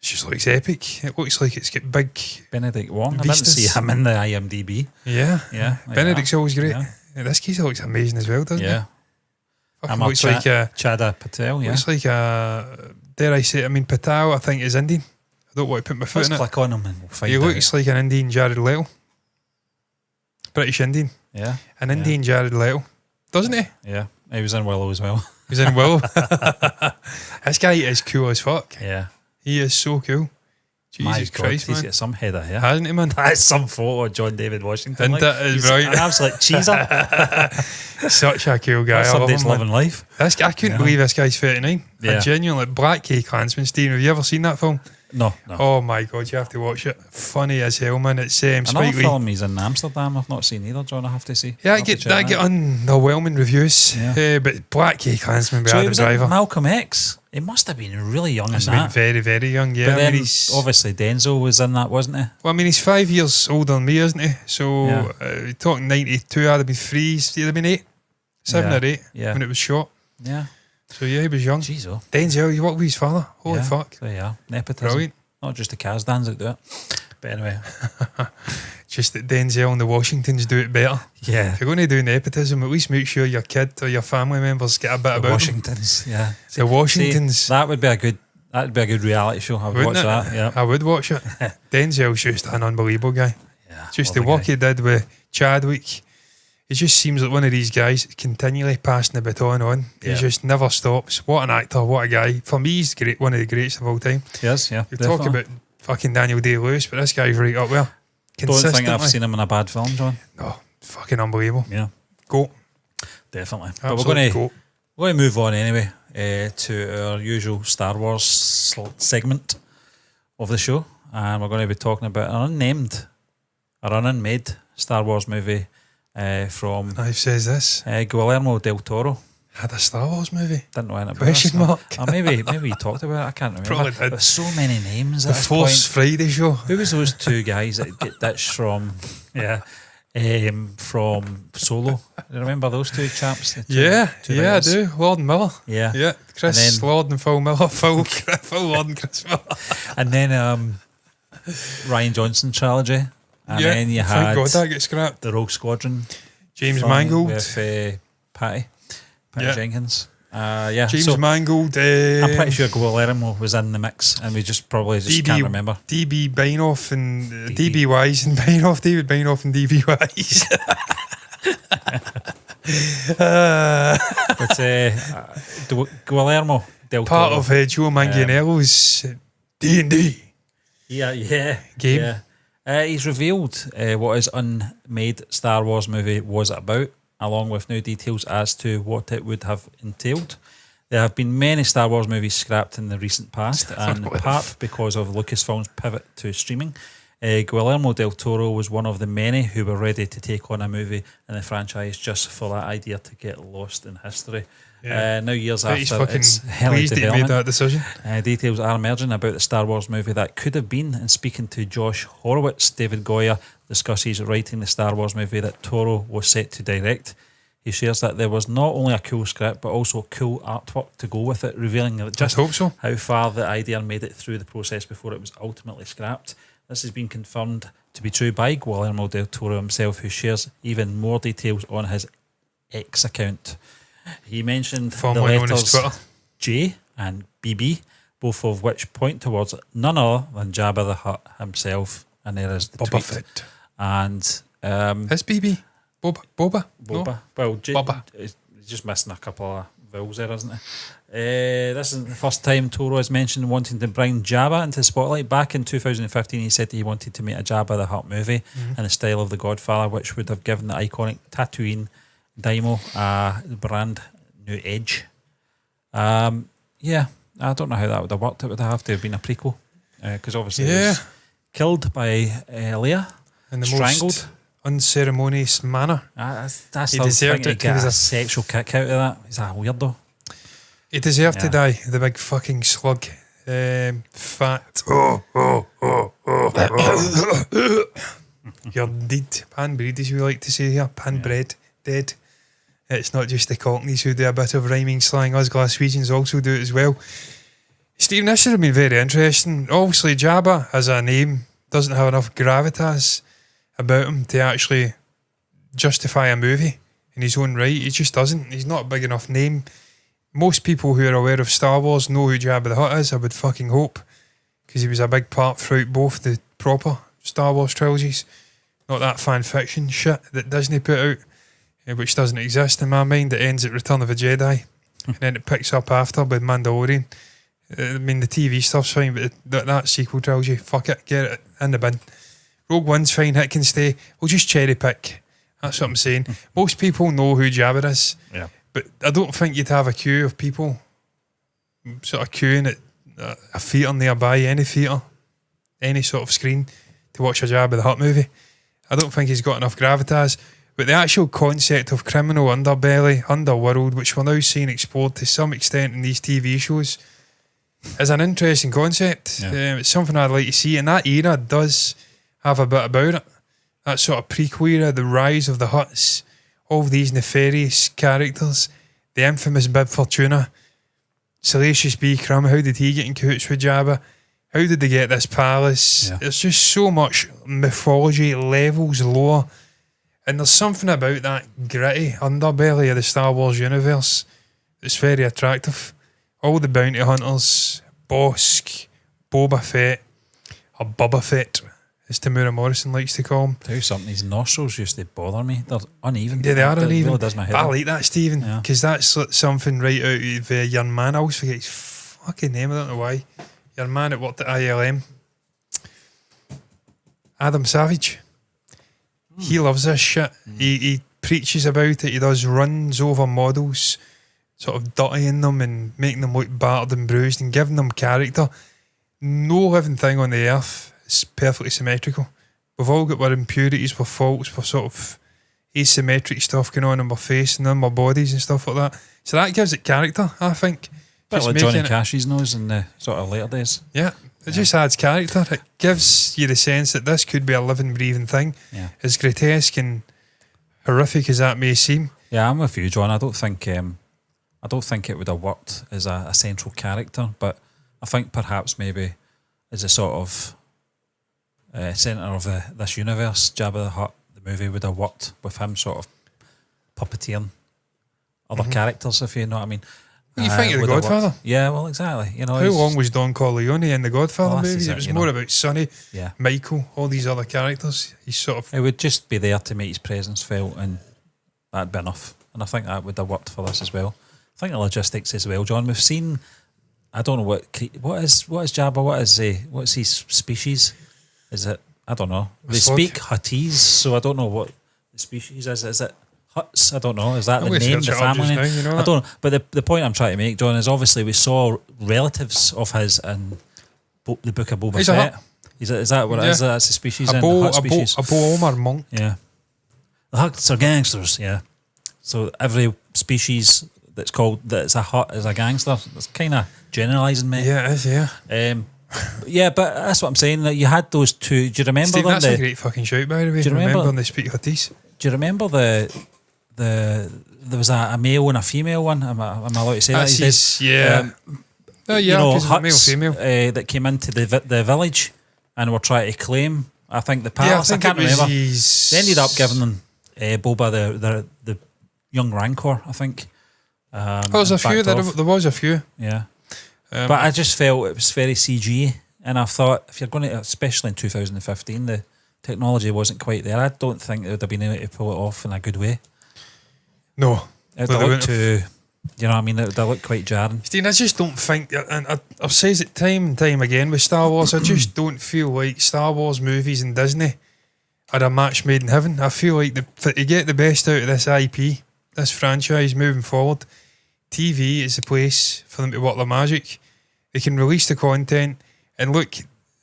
It just looks epic. It looks like it's got big Benedict Wong. I didn't see him in the IMDb. Yeah. Benedict's always great. Yeah, this geezer looks amazing as well, doesn't he? Yeah. Looks like Chada Patel, Looks like dare I say, Patel, I think, is Indian. I don't want to put my foot in it. Let's click on him and we'll find out. He looks like an Indian Jared Leto. British Indian. Yeah. An Indian Jared Leto. Doesn't he? Yeah. He was in Willow as well. He was in Willow. This guy is cool as fuck. Yeah. He is so cool. Jesus Christ, man. He's got some head of hair. Hasn't he, man? That's some photo of John David Washington. And that is right. An absolute cheeser. Such a cool guy. Somebody's loving life. I couldn't believe this guy's 39. Yeah. A genuinely Black K Klansman. Stephen, have you ever seen that film? No. Oh my God, you have to watch it. Funny as hell, man. It's another film he's in Amsterdam. I've not seen either, John. I have to see. Yeah, I get underwhelming reviews. Yeah. But Black K Klansman by Adam Driver. Malcolm X. He must have been really young in that. Been very, very young. Yeah. But then obviously Denzel was in that, wasn't he? Well, I mean, he's 5 years older than me, isn't he? So talking 92, I'd have been 3. He'd have been 8, 7 or 8 when it was shot. Yeah. So he was young. Jeez, oh. Denzel, you work with his father. Holy fuck. So yeah, nepotism. Brilliant. Not just the Kasdans that do it. But anyway. Just that Denzel and the Washingtons do it better. Yeah. If you're going to do nepotism, at least make sure your kid or your family members get a bit about Washingtons, them. The Washingtons. See, that would be a good That'd be a good reality show. I would watch that. Yeah, I would watch it. Denzel's just an unbelievable guy. Yeah, just the work he did with Chadwick. It just seems like one of these guys continually passing the baton on. He just never stops. What an actor, what a guy. For me, he's great, one of the greatest of all time. Yes, yeah. You talk about fucking Daniel Day-Lewis, but this guy's right up there. Don't think I've seen him in a bad film, John. No, fucking unbelievable. Yeah. Go. Definitely. Absolute but we're going to move on anyway to our usual Star Wars segment of the show. And we're going to be talking about an unmade Star Wars movie from... Who says this? Guillermo del Toro. Had a Star Wars movie? Didn't know anything about Question mark? Or maybe you talked about it. I can't remember. Probably did. There's so many names The at this Force point. Friday show. Who was those two guys that get ditched from... from Solo? Do you remember those two chaps? I do. Lord and Miller. Yeah. Chris Lord and Phil Miller. Phil Lord and Chris Miller. And then Ryan Johnson trilogy. And then you had thank God that gets scrapped. the Rogue Squadron. James Mangold. With Patty Jenkins. James Mangold. I'm pretty sure Guillermo was in the mix, and we just can't remember. DB Beinoff and DB Wise and Beinoff. David Beinoff and DB Wise. But Guillermo del Toro. Part of Joe Manganiello's D&D. Game. Yeah. He's revealed what his unmade Star Wars movie was about, along with new details as to what it would have entailed. There have been many Star Wars movies scrapped in the recent past, and in part because of Lucasfilm's pivot to streaming. Guillermo del Toro was one of the many who were ready to take on a movie in the franchise just for that idea to get lost in history. Now years after its early development, he made that decision. Details are emerging about the Star Wars movie that could have been, and speaking to Josh Horowitz, David Goyer discusses writing the Star Wars movie that Toro was set to direct. He shares that there was not only a cool script but also cool artwork to go with it, revealing just how far the idea made it through the process before it was ultimately scrapped. This has been confirmed to be true by Guillermo del Toro himself, who shares even more details on his X account. He mentioned the letters J and BB, both of which point towards none other than Jabba the Hutt himself. And there is the Boba tweet. Fett. And is BB Boba? No? Well, Boba. He's just missing a couple of vowels there, isn't he? This is the first time Toro has mentioned wanting to bring Jabba into the spotlight. Back in 2015, he said that he wanted to make a Jabba the Hutt movie in the style of The Godfather, which would have given the iconic Tatooine Daimo a brand new edge. I don't know how that would have worked. It would have to have been a prequel, because obviously he was killed by Leia, in the strangled. Most unceremonious manner. He deserved it. He was a sexual kick out of that. He's a weirdo. He deserved to die. The big fucking slug. Fat. You're dead. Pan-breed, as we like to say here. Pan-bred. Dead. It's not just the Cockneys who do a bit of rhyming slang. Us Glaswegians also do it as well. Stephen, this should have been very interesting. Obviously, Jabba, as a name, doesn't have enough gravitas about him to actually justify a movie in his own right. He just doesn't. He's not a big enough name. Most people who are aware of Star Wars know who Jabba the Hutt is, I would fucking hope, because he was a big part throughout both the proper Star Wars trilogies, not that fan fiction shit that Disney put out, which doesn't exist in my mind. It ends at Return of the Jedi and then it picks up after with Mandalorian. I mean, the TV stuff's fine, but that sequel trilogy, fuck it, get it in the bin. Rogue One's fine, it can stay. We'll just cherry pick. That's what I'm saying. Most people know who Jabba is, but I don't think you'd have a queue of people sort of queuing at a theatre nearby, any theatre, any sort of screen, to watch a Jabba the Hutt movie. I don't think he's got enough gravitas. But the actual concept of criminal underbelly, underworld, which we're now seeing explored to some extent in these TV shows, is an interesting concept. It's something I'd like to see, and that era does have a bit about it. That sort of prequel era, the rise of the Hutts, all these nefarious characters, the infamous Bib Fortuna, Salacious B. Crumb, how did he get in cahoots with Jabba? How did they get this palace? There's just so much mythology, levels, lore, and there's something about that gritty underbelly of the Star Wars universe that's very attractive. All the bounty hunters, Bosk, Boba Fett, or Bubba Fett, as Tamura Morrison likes to call him. Tell you something, his nostrils used to bother me. They're uneven. Yeah, they are uneven. Really does my head I in. like that, Stephen, because that's something right out of Young Man. I always forget his fucking name, I don't know why. Young Man that worked at ILM. Adam Savage. He loves this shit. He preaches about it. He does runs over models, sort of dirtying them and making them look battered and bruised and giving them character. No living thing on the earth is perfectly symmetrical. We've all got our impurities, our faults, our sort of asymmetric stuff going on in our face and in our bodies and stuff like that. So that gives it character, I think. Bit like Johnny Cash's nose in the sort of later days. Yeah, it just adds character. It gives you the sense that this could be a living, breathing thing. Yeah. As grotesque and horrific as that may seem. Yeah, I'm with you, John. I don't think it would have worked as a central character, but I think perhaps maybe as a sort of centre of this universe, Jabba the Hutt, the movie would have worked with him sort of puppeteering other characters, if you know what I mean. What do you think of The Godfather? Yeah, well, exactly. You know, how long was Don Corleone in The Godfather movies? It It was more about Sonny, yeah, Michael, all these other characters. He's sort of... It would just be there to make his presence felt, and that'd be enough. And I think that would have worked for this as well. I think the logistics as well, John. We've seen... I don't know what is Jabba. What's his species? Is it? I don't know. They speak Huttese, so I don't know what the species is. Is it Hutts? I don't know. Is that the name, the family name? I don't know. But the point I'm trying to make, John, is obviously we saw relatives of his in the Book of Boba Fett. Is that what it is? That's the species. A Bo-Omar monk. Yeah. The Hutts are gangsters. Yeah. So every species that's a Hutt is a gangster. It's kind of generalising, mate. Yeah, it is, yeah. Yeah, but that's what I'm saying. That you had those two. Do you remember Steve, them? That's a great fucking shout, by the way. Do you remember when they speak Huttese? Do you remember there was a male and a female one? Am I allowed to say that? Yeah. You know, Hutts, male, female. that came into the village and were trying to claim, I think, the palace. Yeah, I can't remember. They ended up giving them Boba the young Rancor, I think. There was a few. There was a few. Yeah. But I just felt it was very CG, and I thought if you're going to, especially in 2015, the technology wasn't quite there. I don't think they would have been able to pull it off in a good way. No. It looked too, you know what I mean, they looked quite jarring. Steve, I just don't think, and I've said it time and time again with Star Wars, I just don't feel like Star Wars movies and Disney are a match made in heaven. I feel like to get the best out of this IP, this franchise moving forward, TV is the place for them to work their magic. They can release the content, and look,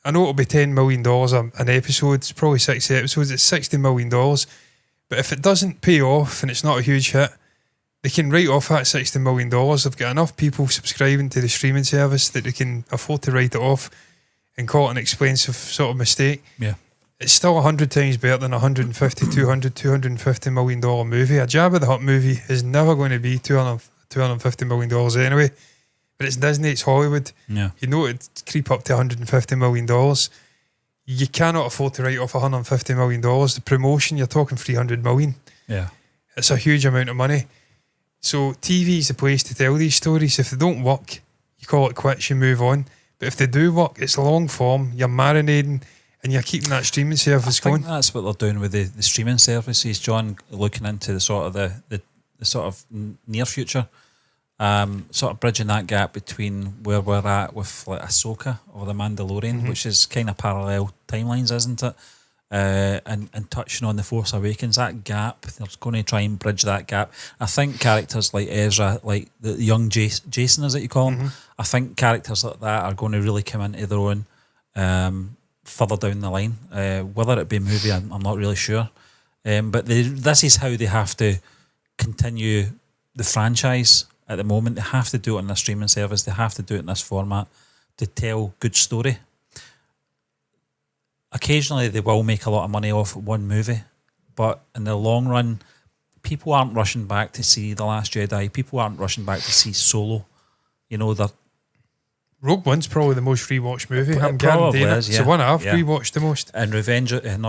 I know it'll be $10 million an episode, it's probably 60 episodes, it's $60 million, but if it doesn't pay off and it's not a huge hit, they can write off that $60 million. They've got enough people subscribing to the streaming service that they can afford to write it off and call it an expensive sort of mistake. Yeah. It's still 100 times better than a $150, $250 million movie. A Jabba the Hutt movie is never going to be $250 million anyway. But it's Disney, it's Hollywood. Yeah. You know it'd creep up to $150 million. You cannot afford to write off $150 million. The promotion, you're talking $300 million. Yeah. It's a huge amount of money. So TV is the place to tell these stories. If they don't work, you call it quits, you move on. But if they do work, it's long form, you're marinating and you're keeping that streaming service going. That's what they're doing with the streaming services, John, looking into the sort of the sort of near future. Sort of bridging that gap between where we're at with like Ahsoka or The Mandalorian, which is kind of parallel timelines, isn't it? And touching on The Force Awakens, that gap, they're going to try and bridge that gap. I think characters like Ezra, like the young Jason, as it you call him, I think characters like that are going to really come into their own further down the line. Whether it be a movie, I'm not really sure. But this is how they have to continue the franchise. At the moment, they have to do it on a streaming service. They have to do it in this format to tell good story. Occasionally, they will make a lot of money off one movie, but in the long run, people aren't rushing back to see The Last Jedi. People aren't rushing back to see Solo. You know, Rogue One's probably the most rewatched movie. I'm probably guaranteeing is, it. It's the one I've rewatched the most. And not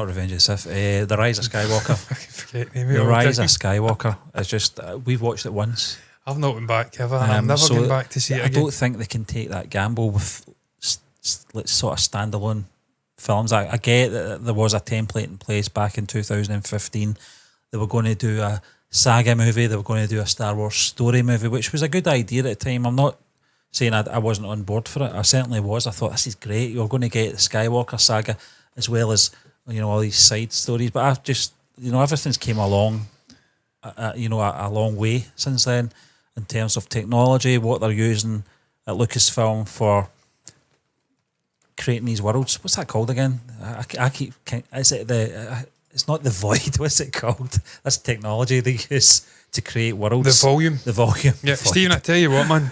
Revenge of the Sith, The Rise of Skywalker. The Rise of Skywalker. It's just, we've watched it once. I've not been back ever. I'm never going back to see it again. I don't think they can take that gamble with sort of standalone films. I get that there was a template in place back in 2015. They were going to do a saga movie. They were going to do a Star Wars story movie, which was a good idea at the time. I'm not saying I wasn't on board for it. I certainly was. I thought, this is great. You're going to get the Skywalker saga as well as, all these side stories. But I've just, everything's came along, a long way since then in terms of technology, what they're using at Lucasfilm for creating these worlds. What's that called again? Is it it's not the void. What's it called? That's technology they use to create worlds. The volume. Yeah, Stephen, I tell you what, man.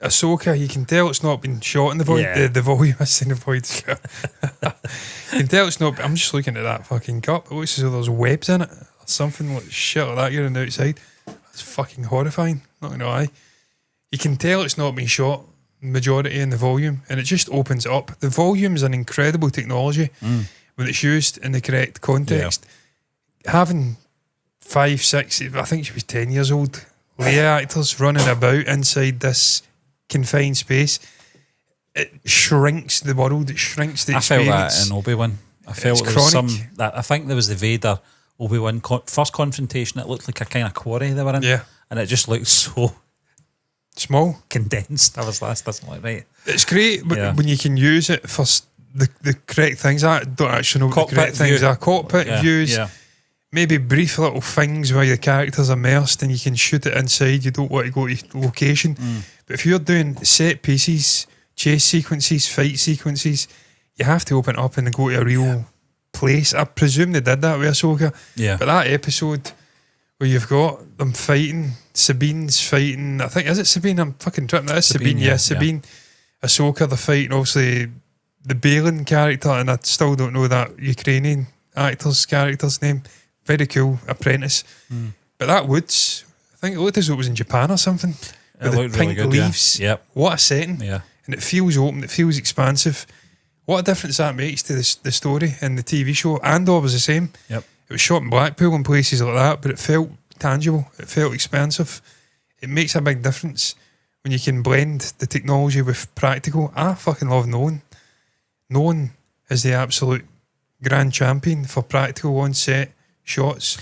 Ahsoka, you can tell it's not been shot in the void. Yeah. The volume. I seen the void. You can tell it's not. I'm just looking at that fucking cup. It looks as though there's webs in it. Or something like shit like that. You're on the outside. It's fucking horrifying. Not gonna lie. You can tell it's not been shot majority in the volume, and it just opens it up. The volume is an incredible technology when it's used in the correct context. Yeah. Having 5, 6, I think she was 10 years old, Leia actors running about inside this confined space, it shrinks the world, it shrinks the experience. I felt that in Obi-Wan. I felt there was I think there was the Vader Obi-Wan first confrontation. It looked like a kind of quarry they were in, and it just looked so small, condensed. I was that's not right. It's great when you can use it for the correct things. I don't actually know what the correct things are. Cockpit views, maybe brief little things where the character's immersed and you can shoot it inside. You don't want to go to location, but if you're doing set pieces, chase sequences, fight sequences, you have to open it up and go to a real place. I presume they did that with Ahsoka. Yeah, but that episode where you've got them fighting, Sabine's fighting, I think, is it Sabine? I'm fucking tripping. That is Sabine, Sabine. Ahsoka, they're fighting, obviously, the Balin character, and I still don't know that Ukrainian character's name. Very cool apprentice. But that woods, I think it looked as though it was in Japan or something. It looked really good, leaves. Yeah. Yep. What a setting. Yeah. And it feels open, it feels expansive. What a difference that makes to the story and the TV show. Andor was the same. Yep. It was shot in Blackpool and places like that, but it felt tangible. It felt expansive. It makes a big difference when you can blend the technology with practical. I fucking love Nolan. Nolan is the absolute grand champion for practical on-set shots.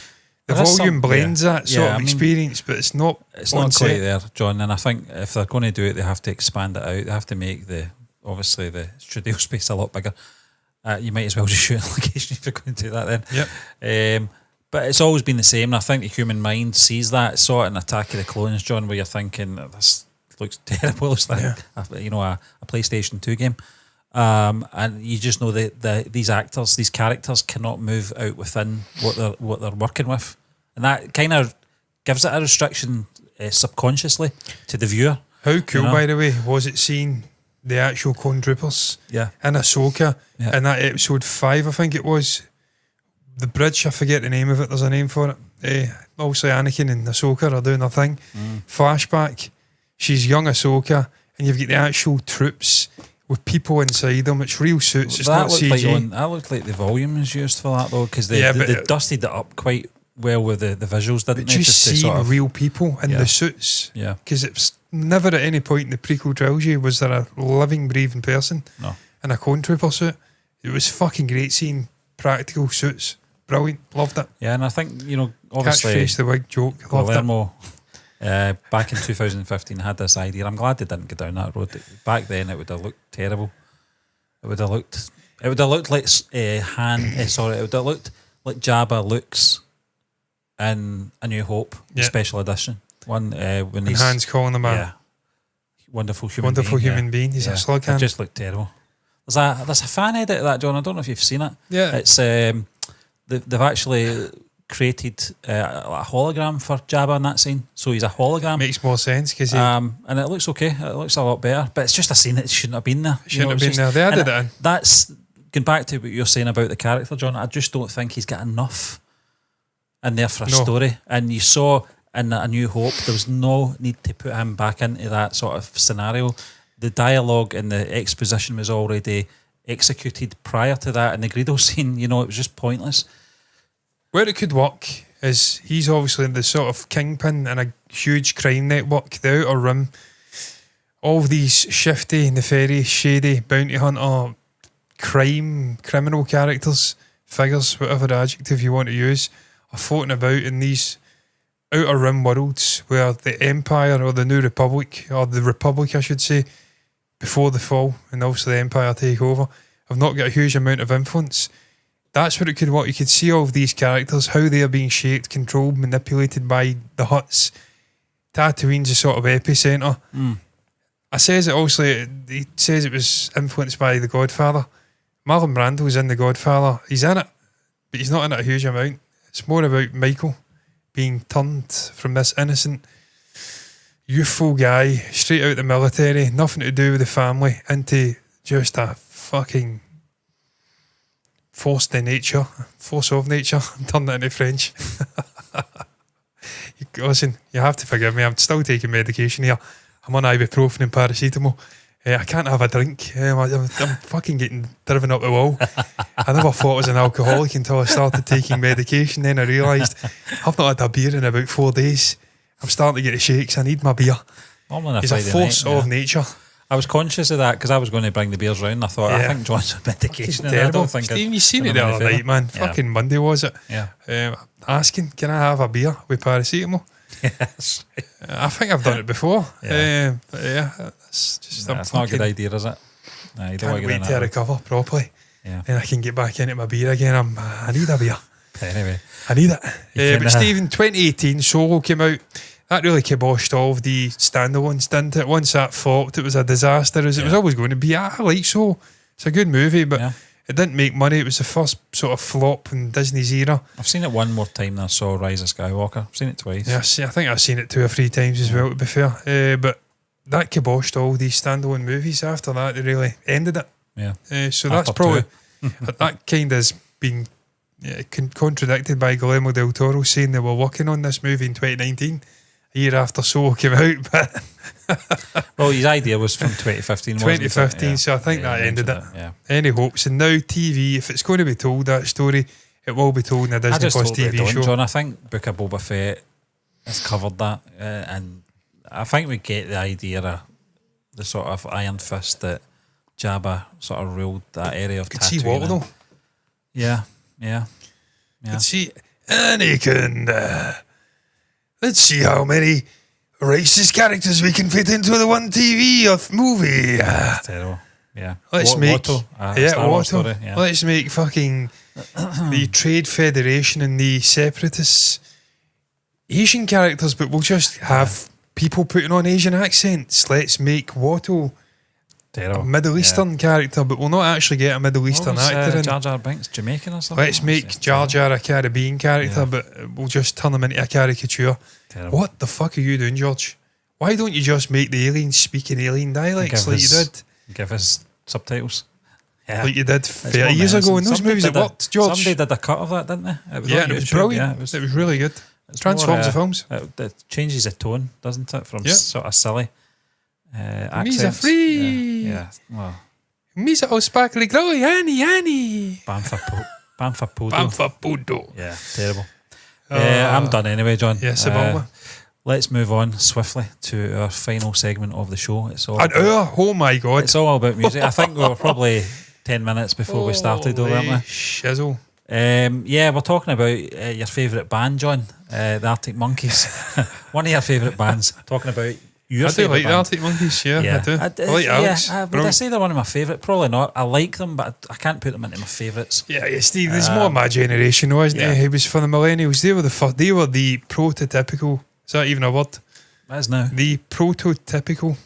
The volume blends that sort of experience, but it's not quite there, John. And I think if they're going to do it, they have to expand it out. They have to make the studio space a lot bigger. You might as well just shoot on location if you're going to do that then. Yep. But it's always been the same, and I think the human mind sees that. It's sort of an Attack of the Clones, John, where you're thinking, this looks terrible. It looks like a PlayStation 2 game. And you just know that these actors, these characters cannot move out within what they're working with. And that kind of gives it a restriction subconsciously to the viewer. How cool, by the way, was it seeing the actual clone troopers in Ahsoka in that episode 5, I think it was. The bridge, I forget the name of it, there's a name for it. Obviously Anakin and Ahsoka are doing their thing. Flashback, she's young Ahsoka, and you've got the actual troops with people inside them. It's real suits, it's not CG. That looked like the volume was used for that though, because they dusted it up quite well with the visuals, didn't they? Just seeing real people in the suits. Yeah. Because it's never at any point in the prequel trilogy was there a living, breathing person in a clone trooper suit. It was fucking great seeing practical suits. Brilliant. Loved it. Yeah, and I think, obviously Catchface, the wig joke. Guillermo, back in 2015 had this idea. I'm glad they didn't go down that road. Back then it would have looked terrible. It would have looked like it would have looked like Jabba looks in A New Hope, the special edition one, when he's Han's calling him a wonderful human being. He's a slug hand. It just looked terrible. There's a fan edit of that, John. I don't know if you've seen it. Yeah, it's they've actually created a hologram for Jabba in that scene, so he's a hologram. Makes more sense because and it looks okay. It looks a lot better, but it's just a scene that shouldn't have been there. Shouldn't have been there. They added it in. That's going back to what you're saying about the character, John. I just don't think he's got enough in there for a story. And you saw in A New Hope, there was no need to put him back into that sort of scenario. The dialogue and the exposition was already executed prior to that, and the Greedo scene, it was just pointless. Where it could work is he's obviously the sort of kingpin in a huge crime network. The Outer Rim all of these shifty, nefarious, shady, bounty hunter, criminal characters, figures, whatever adjective you want to use, are floating about in these outer rim worlds where the Empire or the New Republic, or the Republic I should say, before the fall and also the Empire take over, have not got a huge amount of influence. That's what you could see all of these characters, how they are being shaped, controlled, manipulated by the Hutts. Tatooine's a sort of epicentre. I says it also, he says it was influenced by The Godfather. Marlon Brando's in The Godfather. He's in it, but he's not in it a huge amount. It's more about Michael being turned from this innocent, youthful guy, straight out of the military, nothing to do with the family, into just a fucking force of nature. I'm turning it into French. Listen, you have to forgive me, I'm still taking medication here. I'm on ibuprofen and paracetamol. I can't have a drink. I'm fucking getting driven up the wall. I never thought I was an alcoholic until I started taking medication. Then I realised I've not had a beer in about 4 days. I'm starting to get the shakes. I need my beer. It's a force of nature. I was conscious of that because I was going to bring the beers round. I thought, I think John's on medication. And I don't think Stephen, you seen it the other night, man. Fucking Monday, was it? Yeah. Asking, can I have a beer with paracetamol? Yes. I think I've done it before. Yeah. It's just it's not a good idea, is it? You can't wait to recover properly. Yeah. Then I can get back into my beer again. I need a beer. Anyway. I need it. But Stephen, 2018, Solo came out. That really kiboshed all of the standalones, didn't it? Once that flopped, it was a disaster, as it was always going to be. I like Solo. It's a good movie, but it didn't make money. It was the first sort of flop in Disney's era. I've seen it one more time than I saw Rise of Skywalker. I've seen it twice. Yeah, I think I've seen it 2 or 3 times as well, to be fair. But that kiboshed all these standalone movies. After that, they really ended it. Yeah. So that's probably... that kind of has been contradicted by Guillermo del Toro saying they were working on this movie in 2019, a year after Solo came out. But well, his idea was from 2015, 2015, so I think that ended it. Yeah. Any hopes? And now TV, if it's going to be told, that story, it will be told in a Disney Plus TV show. John, I think Book of Boba Fett has covered that, and I think we get the idea of the sort of iron fist that Jabba sort of ruled that area of Tatooine. See what though? Yeah. Could see Anakin. Let's see how many racist characters we can fit into the one TV or movie. Terrible. Yeah. Let's make Watto. Yeah. Let's make fucking the Trade Federation and the Separatists Asian characters, but we'll just have people putting on Asian accents. Let's make Watto a Middle Eastern character, but we'll not actually get a Middle Eastern actor in. Jar Jar Binks Jamaican or something? Let's make Jar Jar a Caribbean character, but we'll just turn him into a caricature. Terrible. What the fuck are you doing, George? Why don't you just make the aliens speak in alien dialects like you did? Give us subtitles. Yeah. Like you did 30 years ago in those movies. It worked, George. Somebody did a cut of that, didn't they? It was brilliant. It was really good. Transforms the films. It changes the tone, doesn't it? From sort of silly accents. Me's a free. Yeah. Well, me's a sparkly glowy, Annie. Banfa Podo. Yeah, terrible. Oh. I'm done anyway, John. Yes, let's move on swiftly to our final segment of the show. It's all oh my God. It's all about music. I think we were probably 10 minutes before we started, though, weren't we? Shizzle. We're talking about your favourite band, John, the Arctic Monkeys. One of your favourite bands. Talking about your favourite band. I do like the Arctic Monkeys, I do. I like Alex. Would I say they're one of my favourite? Probably not. I like them, but I can't put them into my favourites. Yeah, Steve, there's more my generation, wasn't it? It was for the millennials. They were the prototypical. Is that even a word? That is now. The prototypical.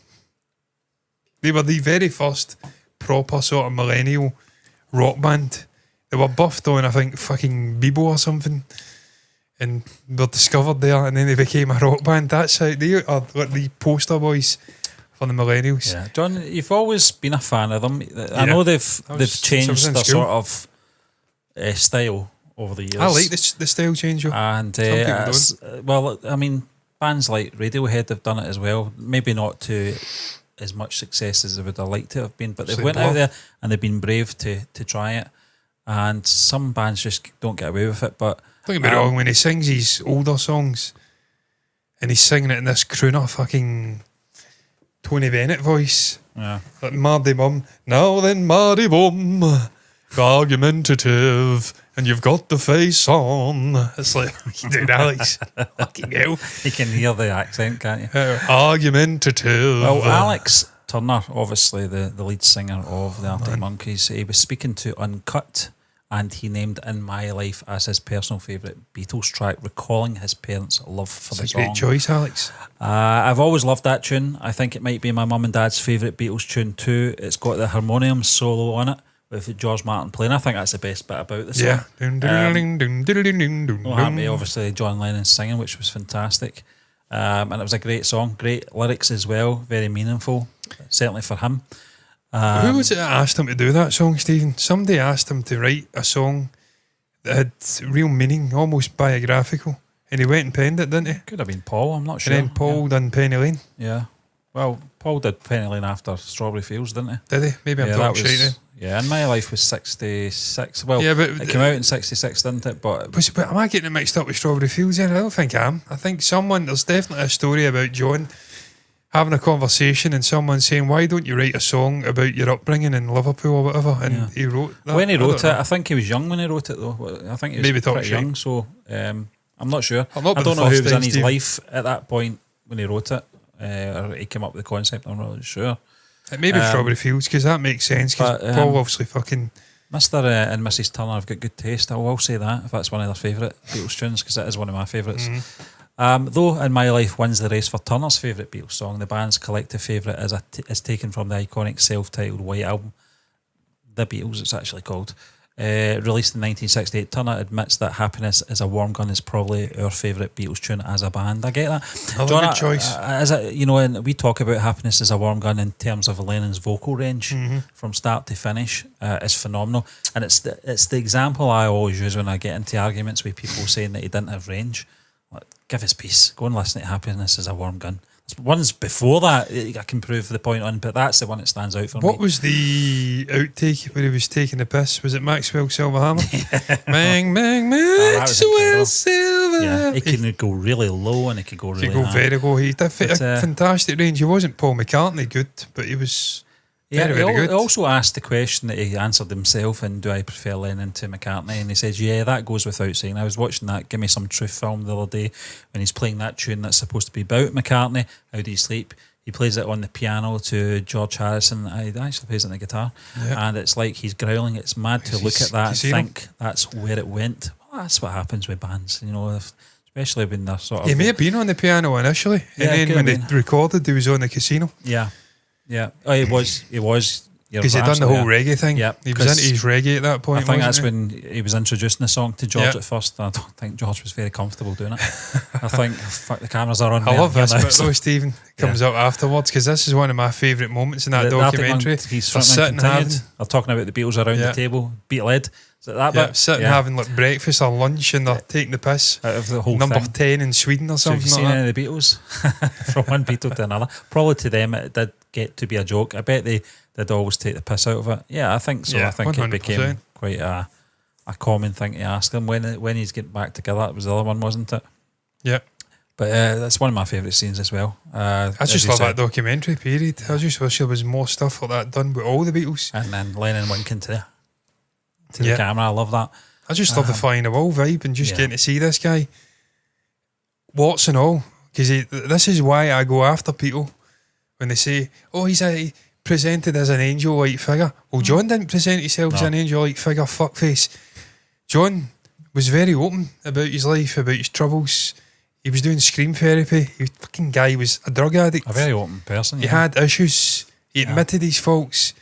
They were the very first proper sort of millennial rock band. They were buffed on, I think, fucking Bebo or something, and were discovered there, and then they became a rock band. That's how they are, like the poster boys for the millennials. Yeah, John, you've always been a fan of them. I know they've changed their sort of style over the years. I like the style change, and well, I mean, bands like Radiohead have done it as well. Maybe not to as much success as they would have liked to have been, but they've went out there and they've been brave to try it. And some bands just don't get away with it. But don't get me wrong, when he sings these older songs and he's singing it in this crooner fucking Tony Bennett voice. Yeah. Like Mardy Bum. Now then, Mardy Bum. Argumentative. And you've got the face on. It's like, dude, Alex. Fucking hell. You can hear the accent, can't you? Argumentative. Well, Alex Turner, obviously the lead singer of the Arctic Monkeys, he was speaking to Uncut, and he named In My Life as his personal favourite Beatles track, recalling his parents' love for the song. It's a great choice, Alex. I've always loved that tune. I think it might be my mum and dad's favourite Beatles tune too. It's got the harmonium solo on it with George Martin playing. I think that's the best bit about the song. Yeah. Obviously John Lennon singing, which was fantastic. And it was a great song, great lyrics as well, very meaningful, certainly for him. Who was it that asked him to do that song, Stephen? Somebody asked him to write a song that had real meaning, almost biographical, and he went and penned it, didn't he? Could have been Paul, I'm not sure. And then Paul done Penny Lane. Yeah. Well, Paul did Penny Lane after Strawberry Fields, didn't he? Did he? Maybe I'm talking shit then. Yeah, In My Life was 66. Well, yeah, but it came out in 66, didn't it? But am I getting it mixed up with Strawberry Fields then? I don't think I am. I think there's definitely a story about John having a conversation and someone saying, why don't you write a song about your upbringing in Liverpool or whatever? And he wrote that. When he wrote it, I think he was young when he wrote it though. I think he was pretty young, so I'm not sure. I don't know who was in his life at that point when he wrote it, or he came up with the concept. I'm not really sure. It may be Strawberry Fields, because that makes sense, because Paul obviously fucking... Mr. And Mrs. Turner have got good taste, I will say that, if that's one of their favourite Beatles tunes, because it is one of my favourites. Though In My Life wins the race for Turner's favourite Beatles song, the band's collective favourite is taken from the iconic self-titled White Album, The Beatles it's actually called. Released in 1968, Turner admits that Happiness is a Warm Gun is probably our favourite Beatles tune as a band. I get that. John, good choice. And we talk about Happiness as a Warm Gun in terms of Lennon's vocal range from start to finish is phenomenal, and it's the example I always use when I get into arguments with people saying that he didn't have range. Like, give us peace. Go and listen to Happiness as a Warm Gun. Ones before that I can prove the point on, but that's the one that stands out for me. What was the outtake where he was taking the piss? Was it Maxwell Silverhammer? Bang, bang, Maxwell Silverhammer. Yeah, he can go really low and he could go really high. Very low. He did a fantastic range. He wasn't Paul McCartney good, but he was very good. He also asked the question that he answered himself, and do I prefer Lennon to McCartney? And he says, yeah, that goes without saying. I was watching that Give Me Some Truth film the other day when he's playing that tune that's supposed to be about McCartney, How Do You Sleep? He plays it on the piano to George Harrison. He actually plays it on the guitar. Yeah. And it's like he's growling. It's mad to look at that and think that's where it went. Well, that's what happens with bands, especially when they're sort of... He may have been on the piano initially, and then when they recorded, he was on the casino. Yeah. Yeah, he was. Because he'd done the whole reggae thing. Yeah, he was into his reggae at that point. I think that's when he was introducing the song to George at first. I don't think George was very comfortable doing it. I think, fuck, the cameras are on. I love this bit though, Stephen. Comes up afterwards, because this is one of my favourite moments in that documentary. He's sitting having. They're talking about the Beatles around the table, Beatle-led. Is it that bit? Sitting having like breakfast or lunch, and they're taking the piss out of the whole number thing. 10 in Sweden or something. So have you like seen any of the Beatles from one Beatle to another? Probably to them it did get to be a joke. I bet they'd always take the piss out of it. Yeah, I think so. I think 100%. It became quite a common thing to ask him when he's getting back together. It was the other one, wasn't it? Yeah. But that's one of my favourite scenes as well. I just love that documentary period. I just wish there was more stuff like that done with all the Beatles. And then Lennon winking to the camera. I love that. I just love the flying the wall vibe and just getting to see this guy, warts and all. Because this is why I go after people when they say, oh, he's presented as an angel-like figure. Well, John didn't present himself as an angel-like figure, fuckface. John was very open about his life, about his troubles. He was doing scream therapy. He fucking guy was a drug addict. A very open person. He had issues. He admitted his faults.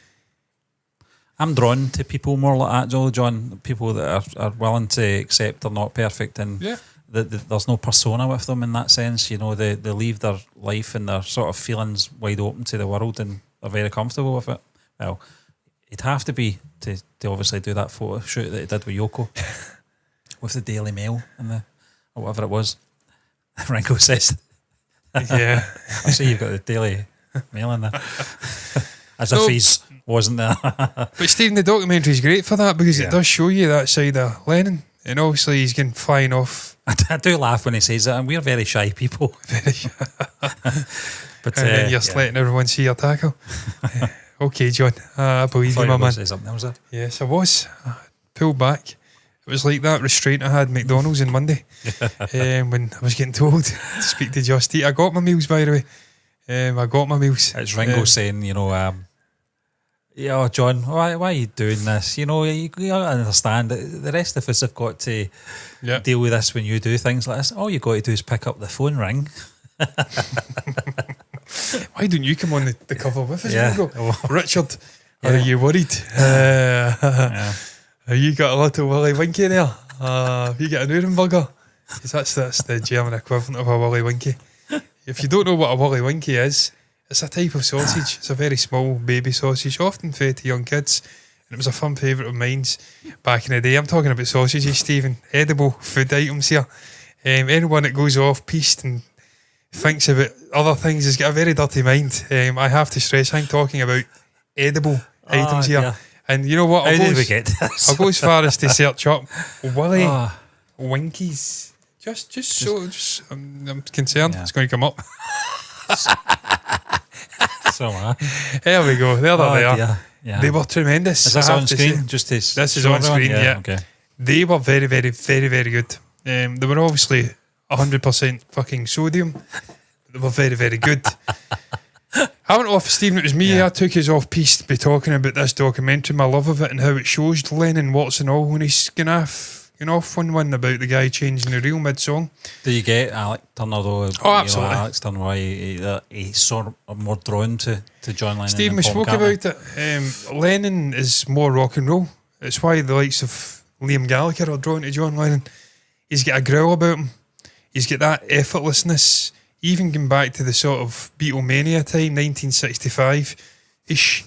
I'm drawn to people more like that, John. People that are willing to accept they're not perfect, and there's no persona with them in that sense. They leave their life and their sort of feelings wide open to the world, and they're very comfortable with it. Well, it'd have to be to obviously do that photo shoot that he did with Yoko with the Daily Mail and or whatever it was. Ringo says, yeah. I see you've got the Daily Mail in there. As if he's wasn't there. But Stephen, the documentary is great for that, because it does show you that side of Lennon, and obviously he's getting flying off. I do laugh when he says that, and we're very shy people. Very shy. But and then you're just letting everyone see your tackle. Okay, John, I believe you, my man. Yes, I was. I pulled back. It was like that restraint I had at McDonald's on Monday when I was getting told to speak to Just Eat. I got my meals, by the way. I got my meals. It's Ringo saying, yeah, John, why are you doing this? You gotta understand that the rest of us have got to deal with this when you do things like this. All you got to do is pick up the phone ring. Why don't you come on the cover with us, Ringo? Richard, are you worried? Have you got a little Willy Winky there? Have you got an Nuremberger? Because that's the German equivalent of a Willy Winky. If you don't know what a Willy Winky is, it's a type of sausage. It's a very small baby sausage, often fed to young kids. And it was a fun favourite of mine's back in the day. I'm talking about sausages, Stephen. Edible food items here. Anyone that goes off piste and thinks about other things has got a very dirty mind. I have to stress, I'm talking about edible items here. Yeah. And you know what? How did we get this? I'll go as far as to search up Willy Winkies. I'm concerned it's going to come up. There we go. There they are. Yeah. They were tremendous. Is this on screen? This is on screen. Yeah. Okay. They were very, very, very, very good. They were obviously 100% fucking sodium. They were very, very good. I went off, Stephen. It was me. I took us off piste by talking about this documentary, my love of it, and how it shows Lennon, warts and all, when he's going off one about the guy changing the reel mid-song. Do you get Alex Turner though? Oh, absolutely. Alex Turner, why he's sort of more drawn to John Lennon. Stephen, we spoke about it. Lennon is more rock and roll. It's why the likes of Liam Gallagher are drawn to John Lennon. He's got a growl about him. He's got that effortlessness. Even going back to the sort of Beatlemania time, 1965-ish.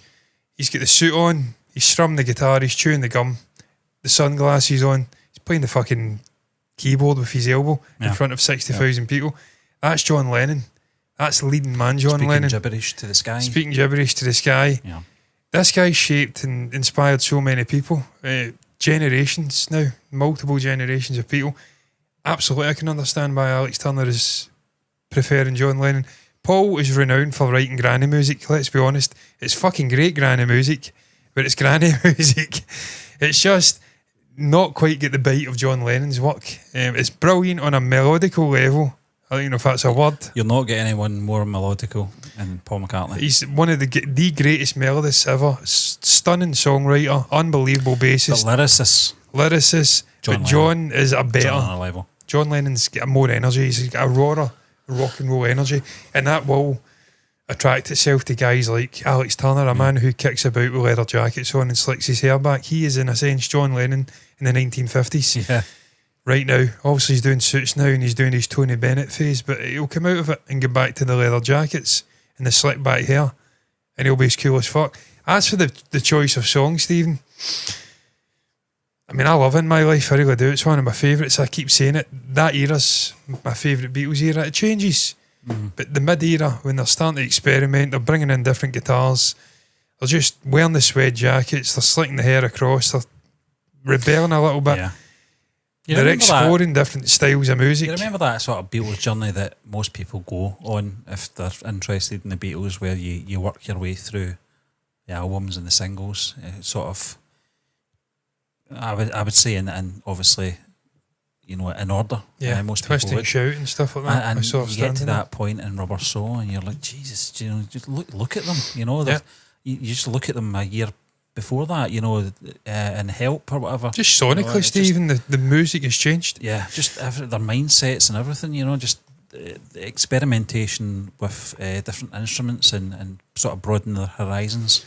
He's got the suit on. He's strumming the guitar. He's chewing the gum. The sunglasses on. He's playing the fucking keyboard with his elbow in front of 60,000 people. That's John Lennon. That's leading man John Lennon. Speaking gibberish to the sky. Speaking gibberish to the sky. Yeah. This guy shaped and inspired so many people. Generations now. Multiple generations of people. Absolutely, I can understand why Alex Turner is preferring John Lennon. Paul is renowned for writing granny music, let's be honest. It's fucking great granny music, but it's granny music. It's just not quite get the bite of John Lennon's work. It's brilliant on a melodical level. I don't know if that's a word. You're not getting anyone more melodical than Paul McCartney. He's one of the greatest melodists ever. Stunning songwriter, unbelievable bassist. But lyricist. John is a better level. John Lennon's got more energy. He's got a rawer rock and roll energy, and that will attract itself to guys like Alex Turner, a man who kicks about with leather jackets on and slicks his hair back. He is in a sense John Lennon in the 1950s. Yeah. Right now, obviously he's doing suits now and he's doing his Tony Bennett phase, but he'll come out of it and get back to the leather jackets and the slick back hair, and he'll be as cool as fuck. As for the choice of songs, Stephen, I mean, I love In My Life, I really do. It's one of my favourites. I keep saying it. That era's my favourite Beatles era. It changes. But the mid-era, when they're starting to experiment, they're bringing in different guitars. They're just wearing the suede jackets. They're slicking the hair across. They're rebelling a little bit. Yeah. They're exploring different styles of music. You remember that sort of Beatles journey that most people go on if they're interested in the Beatles, where you work your way through the albums and the singles, sort of... I would say, and obviously, in order. Yeah, most twist people and shout and stuff like that. And you get to that point in Rubber Soul, and you're like, Jesus, just look at them. You just look at them a year before that, and Help or whatever. Just sonically, Stephen, the music has changed. Yeah, just their mindsets and everything. just the experimentation with different instruments and sort of broaden their horizons.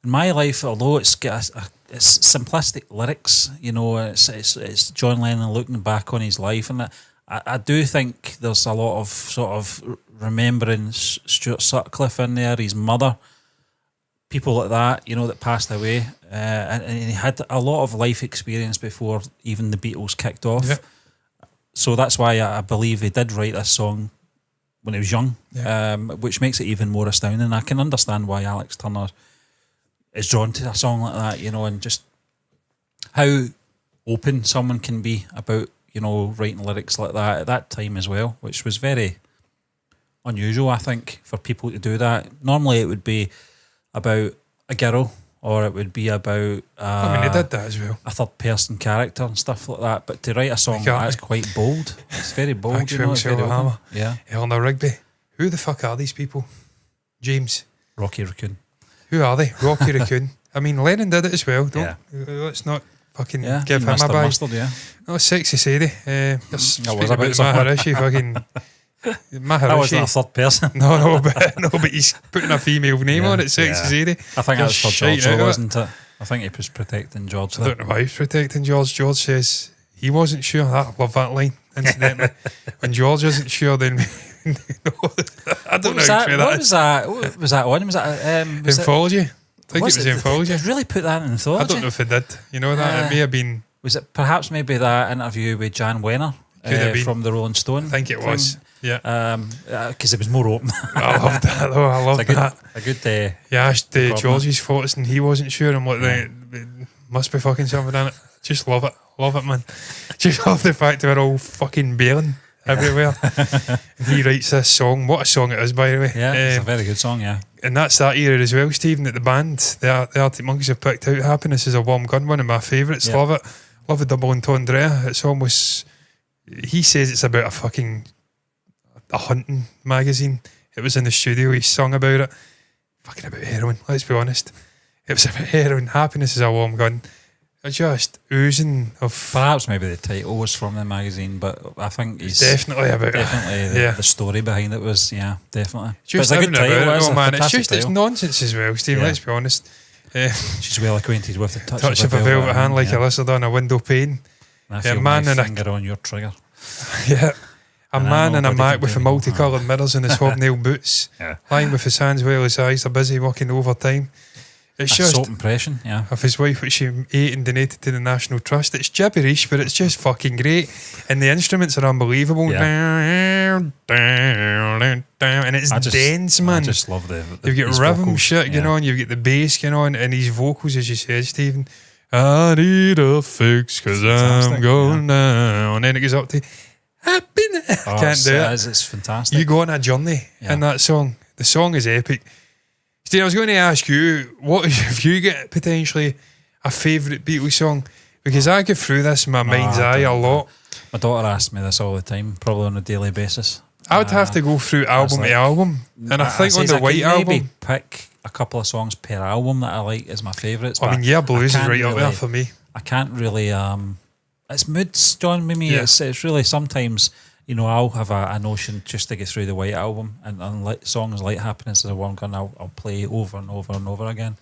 In My Life, although it's got it's simplistic lyrics, it's John Lennon looking back on his life, and I do think there's a lot of sort of remembering Stuart Sutcliffe in there, his mother, people like that, that passed away, and he had a lot of life experience before even the Beatles kicked off. Yeah. So that's why I believe he did write this song when he was young, which makes it even more astounding. I can understand why Alex Turner is drawn to a song like that, and just how open someone can be about, writing lyrics like that at that time as well, which was very unusual, I think, for people to do that. Normally it would be about a girl, or it would be about they did that as well. a third person character and stuff like that. But to write a song like that is quite bold. It's very bold, it's very open. Yeah. Eleanor Rigby. Who the fuck are these people? James. Rocky Raccoon. Who are they? Rocky Raccoon. I mean, Lennon did it as well. Let's not fucking give him a bye. Mustard, yeah. Oh, Sexy Sadie. Was about Maharishi. Fucking Maharishi. That wasn't a third person. no, but he's putting a female name on it. Sexy Sadie. I think that was for George, wasn't it? I think he was protecting George. I don't know why he was protecting George. George says he wasn't sure. I love that line. Incidentally, when George isn't sure, then I don't know. What was that on? Was that Anthology? I think it was Anthology. They really put that in Anthology? I don't know if it did. You know that it may have been. Was it perhaps maybe that interview with Jan Wenner from the Rolling Stone? I think it was. Yeah. Because it was more open. I love that though. I love that. A good. Yeah, I asked George's thoughts and he wasn't sure. I'm like, there must be fucking something in it. Just love it. Love it, man. Just love the fact that we're all fucking bailing everywhere. And he writes this song. What a song it is, by the way. Yeah, it's a very good song, yeah. And that's that era as well, Stephen, that the band, the Arctic Monkeys have picked out. Happiness is a Warm Gun, one of my favourites. Love it. Love the double entendre. It's almost, he says it's about a hunting magazine. It was in the studio, he sung about it. Fucking about heroin, let's be honest. It was about heroin. Happiness is a Warm Gun. Just oozing of. Perhaps maybe the title was from the magazine, but I think he's definitely about the story behind it was definitely. Just it's a good title. Man, it's nonsense as well, Steve. Let's be honest. She's well acquainted with the touch of a velvet hand, like a lizard on a window pane. I feel my finger on your trigger. Yeah. A man in a Mac with multicoloured mirrors in his hobnail boots, lying with his hands while his eyes are busy working overtime. It's just soap impression, of his wife, which she ate and donated to the National Trust. It's gibberish, but it's just fucking great. And the instruments are unbelievable. And it's dense, man. I just love the you've got rhythm vocals, shit going on, you've got the bass going on, and his vocals, as you said, Stephen, I need a fix because I'm going down. And then it goes up to happiness. I can't do it. It's fantastic. You go on a journey in that song. The song is epic. Steve, I was going to ask you, what if you get potentially a favourite Beatles song? Because I go through this in my mind's eye a lot. My daughter asks me this all the time, probably on a daily basis. I would have to go through album to album. And I think on the White Album, maybe pick a couple of songs per album that I like as my favourites. I mean, Yeah Blues is right up there for me. I can't really... it's moods, John, with me. Yeah. It's really sometimes... I'll have a notion just to get through the White Album, and songs like Happiness is a Warm Gun I'll play over and over and over again.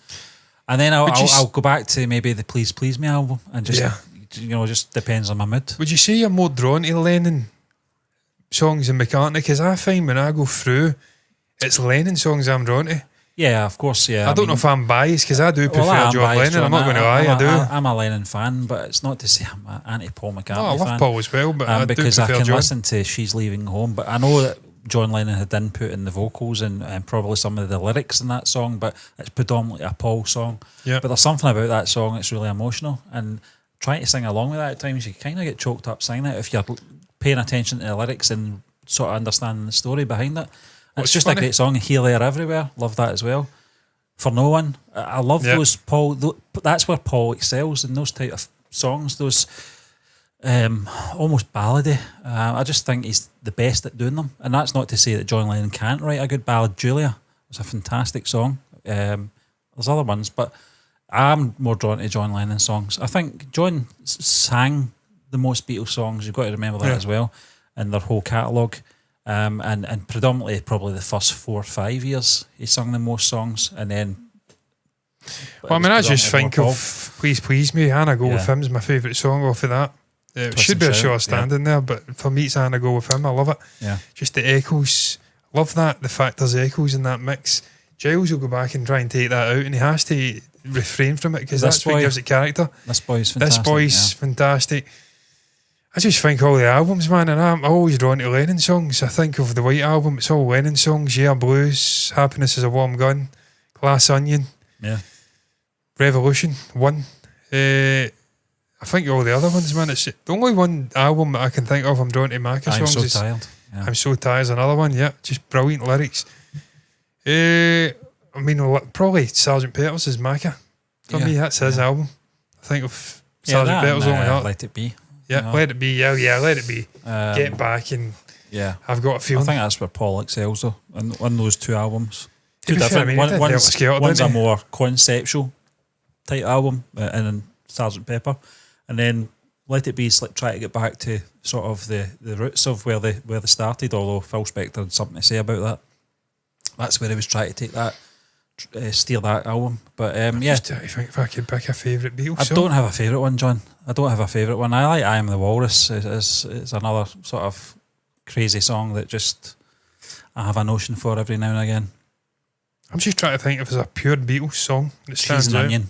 And then I'll go back to maybe the Please Please Me album, and just just depends on my mood. Would you say you're more drawn to Lennon songs than McCartney? Because I find when I go through, it's Lennon songs I'm drawn to. Yeah, of course, yeah. I don't know if I'm biased, because I do prefer John Lennon. I'm not going to lie, I do. I'm a Lennon fan, but it's not to say I'm an anti-Paul McCartney fan. I love Paul as well, but I because do prefer I can John. listen to She's Leaving Home, but I know that John Lennon had input in the vocals and probably some of the lyrics in that song, but it's predominantly a Paul song. Yeah. But there's something about that song that's really emotional, and trying to sing along with that at times, you kind of get choked up singing it if you're paying attention to the lyrics and sort of understanding the story behind it. It's just a great song. Here, There, Everywhere. Love that as well. For No One. I love those Paul. That's where Paul excels in those type of songs. Those almost ballady. I just think he's the best at doing them. And that's not to say that John Lennon can't write a good ballad. Julia was a fantastic song. There's other ones, but I'm more drawn to John Lennon songs. I think John sang the most Beatles songs. You've got to remember that as well, in their whole catalogue. And predominantly probably the first 4 or 5 years he sung the most songs, and then I just think of Please Please Me. Anna Go With Him's my favourite song off of that. It should be a short standing there, but for me it's Anna Go With Him. I love it. Just the echoes, love that, the fact there's echoes in that mix. Giles will go back and try and take that out, and he has to refrain from it, because that's what gives it character. This boy's fantastic. I just think all the albums, man, and I'm always drawn to Lennon songs. I think of the White Album, it's all Lennon songs. Yeah Blues, Happiness is a Warm Gun, Glass Onion, Revolution, One. I think all the other ones, man, it's the only one album that I can think of I'm drawn to Macca songs. I'm So Tired. I'm So Tired is another one. Yeah, just brilliant lyrics. I mean, probably Sgt. Pepper's is Macca. For me, that's his album. I think of Sgt. Pepper's Lonely Heart. Let It Be. Yeah, Let It Be. Yeah, Let It Be. Get Back and I've Got a Feeling. I think that's where Paul excels though, on those two albums. Two different. One's a more conceptual type album, and then Sgt. Pepper, and then Let It Be is like try to get back to sort of the roots of where they started. Although Phil Spector had something to say about that. That's where he was trying to take that, steal that album. But Just trying to think if I could pick a favourite Beatles song. I don't have a favourite one, John. I don't have a favourite one. I like I Am the Walrus. It's another sort of crazy song that just I have a notion for every now and again. I'm just trying to think if there's a pure Beatles song that stands out. Onion.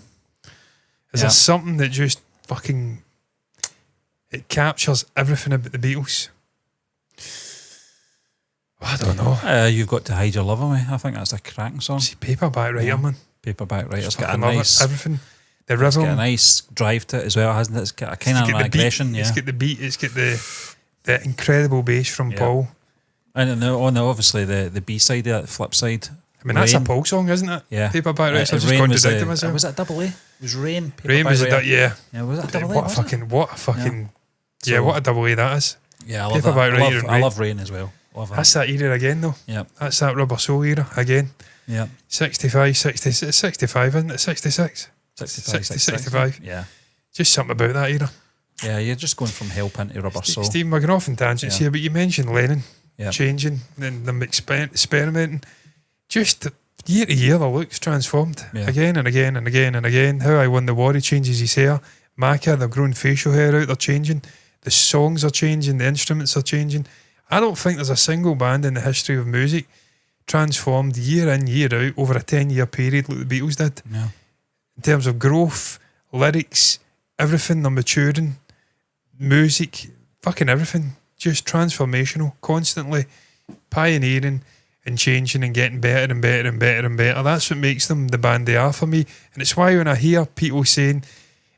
Is there something that just fucking it captures everything about the Beatles? I don't know. You've Got to Hide Your Love on Me. I think that's a cracking song. See, Paperback Writer, man. Paperback Writer. It's got a nice everything. The rhythm. It's got a nice drive to it as well, hasn't it? It's got a kind of an aggression. It's got the beat. It's got the incredible bass from Paul. And obviously the B side, the flip side. I mean, that's a Paul song, isn't it? Yeah. Paperback Writer. So I just contradicted myself. Was that double A? It was Rain. Rain was a yeah. Was that double A? What a fucking what a double A that is. Yeah, I love that. I love Rain as well. Love that. That's that era again, though. Yeah. That's that Rubber Soul era again. Yeah. 65, 66, 65, isn't it? 66? 65. Yeah. Just something about that era. Yeah, you're just going from Help into Rubber Soul. Stephen, we're going off in tangents here, but you mentioned Lennon changing and them experimenting. Just year to year, the look's transformed again and again and again and again. How I Won the War, he changes his hair. Macca, they're growing facial hair out, they're changing. The songs are changing, the instruments are changing. I don't think there's a single band in the history of music transformed year in, year out over a 10-year period like the Beatles did. Yeah. In terms of growth, lyrics, everything, they're maturing, music, fucking everything. Just transformational, constantly pioneering and changing and getting better and better and better and better. That's what makes them the band they are for me. And it's why when I hear people saying,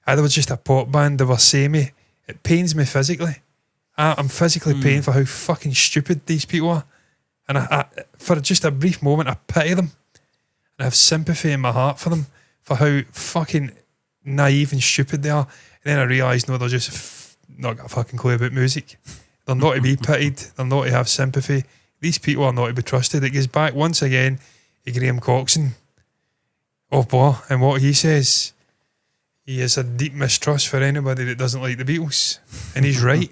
they were just a pop band, they were samey, it pains me physically. I'm physically pained for how fucking stupid these people are. And I, for just a brief moment, I pity them. And I have sympathy in my heart for them, for how fucking naive and stupid they are. And then I realise, no, they're just not got a fucking clue about music. They're not to be pitied. They're not to have sympathy. These people are not to be trusted. It goes back once again to Graham Coxon. Oh boy, and what he says, he has a deep mistrust for anybody that doesn't like the Beatles. And he's right.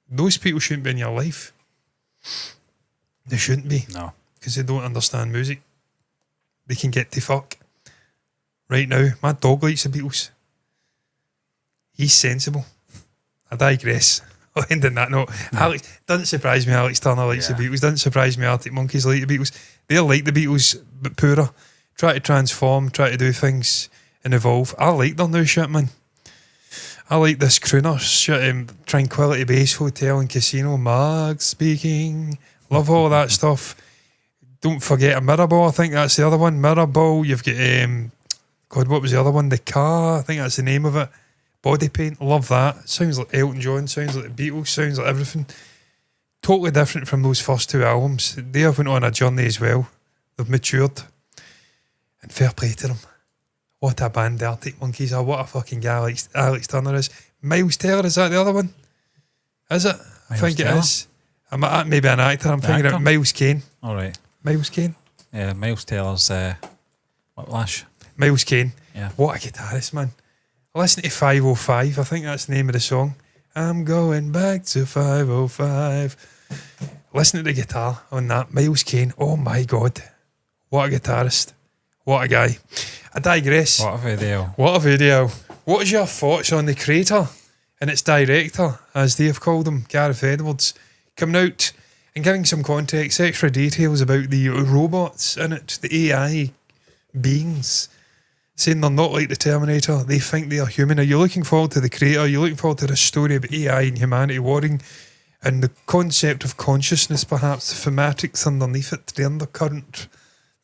Those people shouldn't be in your life. They shouldn't be. No. Because they don't understand music. They can get to fuck. Right now, my dog likes the Beatles. He's sensible. I digress. I'll end on that note. No. Alex, doesn't surprise me Alex Turner likes the Beatles. Doesn't surprise me Arctic Monkeys like the Beatles. They're like the Beatles, but poorer. Try to transform, try to do things and evolve. I like their new shit, man. I like this crooner shit, Tranquility Base Hotel and Casino, Marg speaking. Love all that stuff. Don't forget a Mirrorball, I think that's the other one. Mirrorball, you've got, God, what was the other one? The Car, I think that's the name of it. Body Paint, love that. Sounds like Elton John, sounds like the Beatles, sounds like everything. Totally different from those first two albums. They have went on a journey as well. They've matured. And fair play to them. What a band the Arctic Monkeys are. What a fucking guy Alex Turner is. Miles Teller, is that the other one? Is it? I think it is. Maybe an actor. I'm thinking of Miles Kane. All right. Miles Kane? Yeah, Miles Teller's Whiplash. Miles Kane. Yeah. What a guitarist, man. Listen to 505. I think that's the name of the song. I'm going back to 505. Listen to the guitar on that. Miles Kane. Oh my God. What a guitarist. What a guy. I digress. What a video. What a video. What is your thoughts on the creator and its director, as they have called him, Gareth Edwards, coming out and giving some context, extra details about the robots in it, the AI beings, saying they're not like the Terminator, they think they are human. Are you looking forward to the creator? Are you looking forward to the story about AI and humanity warring and the concept of consciousness, perhaps, the thematics underneath it, the undercurrent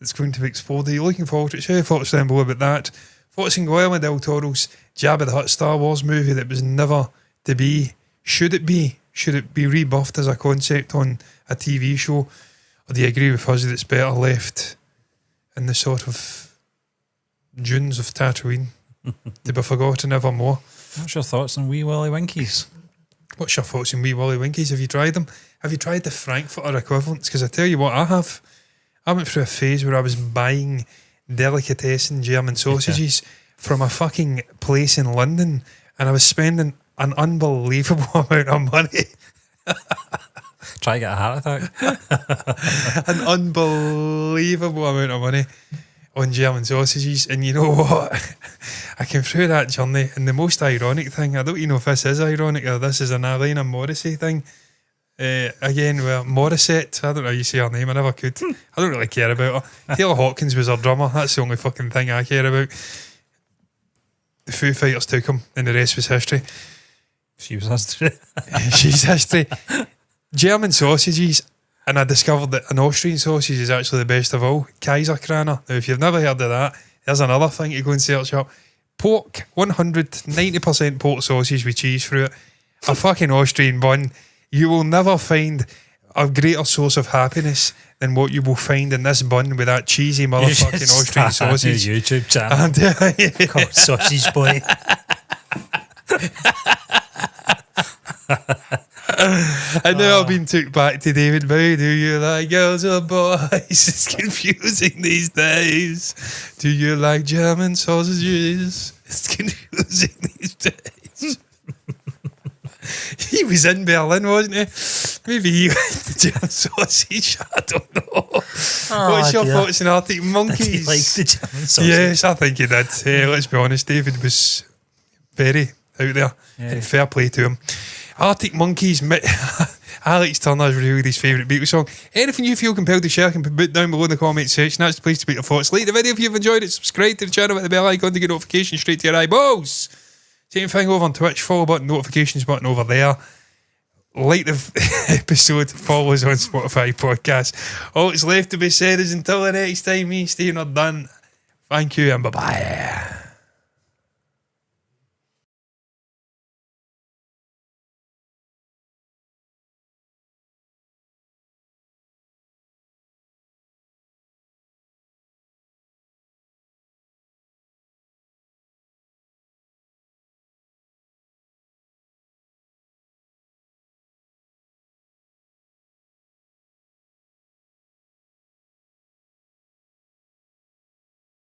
that's going to be explored? Are you looking forward to it? Share your thoughts down below about that. Thoughts on Guillermo del Toro's Jabba the Hutt Star Wars movie that was never to be. Should it be? Should it be rebuffed as a concept on a TV show? Or do you agree with us that it's better left in the sort of dunes of Tatooine to be forgotten evermore? What's your thoughts on Wee Willy Winkies? What's your thoughts on Wee Willy Winkies? Have you tried them? Have you tried the Frankfurter equivalents? Because I tell you what, I have. I went through a phase where I was buying delicatessen German sausages from a fucking place in London, and I was spending an unbelievable amount of money. Try to get a heart attack. An unbelievable amount of money on German sausages. And you know what? I came through that journey, and the most ironic thing, I don't even know if this is ironic or this is an Alaina Morrissey thing. Again, well, Morissette, I don't know how you say her name, I never could. I don't really care about her. Taylor Hawkins was her drummer, that's the only fucking thing I care about. The Foo Fighters took him, and the rest was history. She was history. She's history. German sausages, and I discovered that an Austrian sausage is actually the best of all. Kaiserkraner. Now, if you've never heard of that, there's another thing to go and search up. Pork, 90% pork sausage with cheese through it. A fucking Austrian bun. You will never find a greater source of happiness than what you will find in this bun with that cheesy motherfucking Austrian sausage. You YouTube channel called Sausage Boy. And now I've been took back to David Bowie. Do you like girls or boys? It's confusing these days. Do you like German sausages? It's confusing these days. He was in Berlin, wasn't he? Maybe he liked the German sausage. I don't know. What's your thoughts on Arctic Monkeys? Did he like the German sausage? Yes, I think he did. Let's be honest, David was very out there, and fair play to him. Arctic Monkeys, Alex Turner's reviewed his favourite Beatles song. Anything you feel compelled to share can be put down below in the comment section. That's the place to put your thoughts. Like the video if you've enjoyed it, subscribe to the channel with the bell icon to get notifications straight to your eyeballs. Same thing over on Twitch, follow button, notifications button over there. Like the episode, follow us on Spotify podcast. All that's left to be said is until the next time, me, Stephen, are done. Thank you and bye-bye.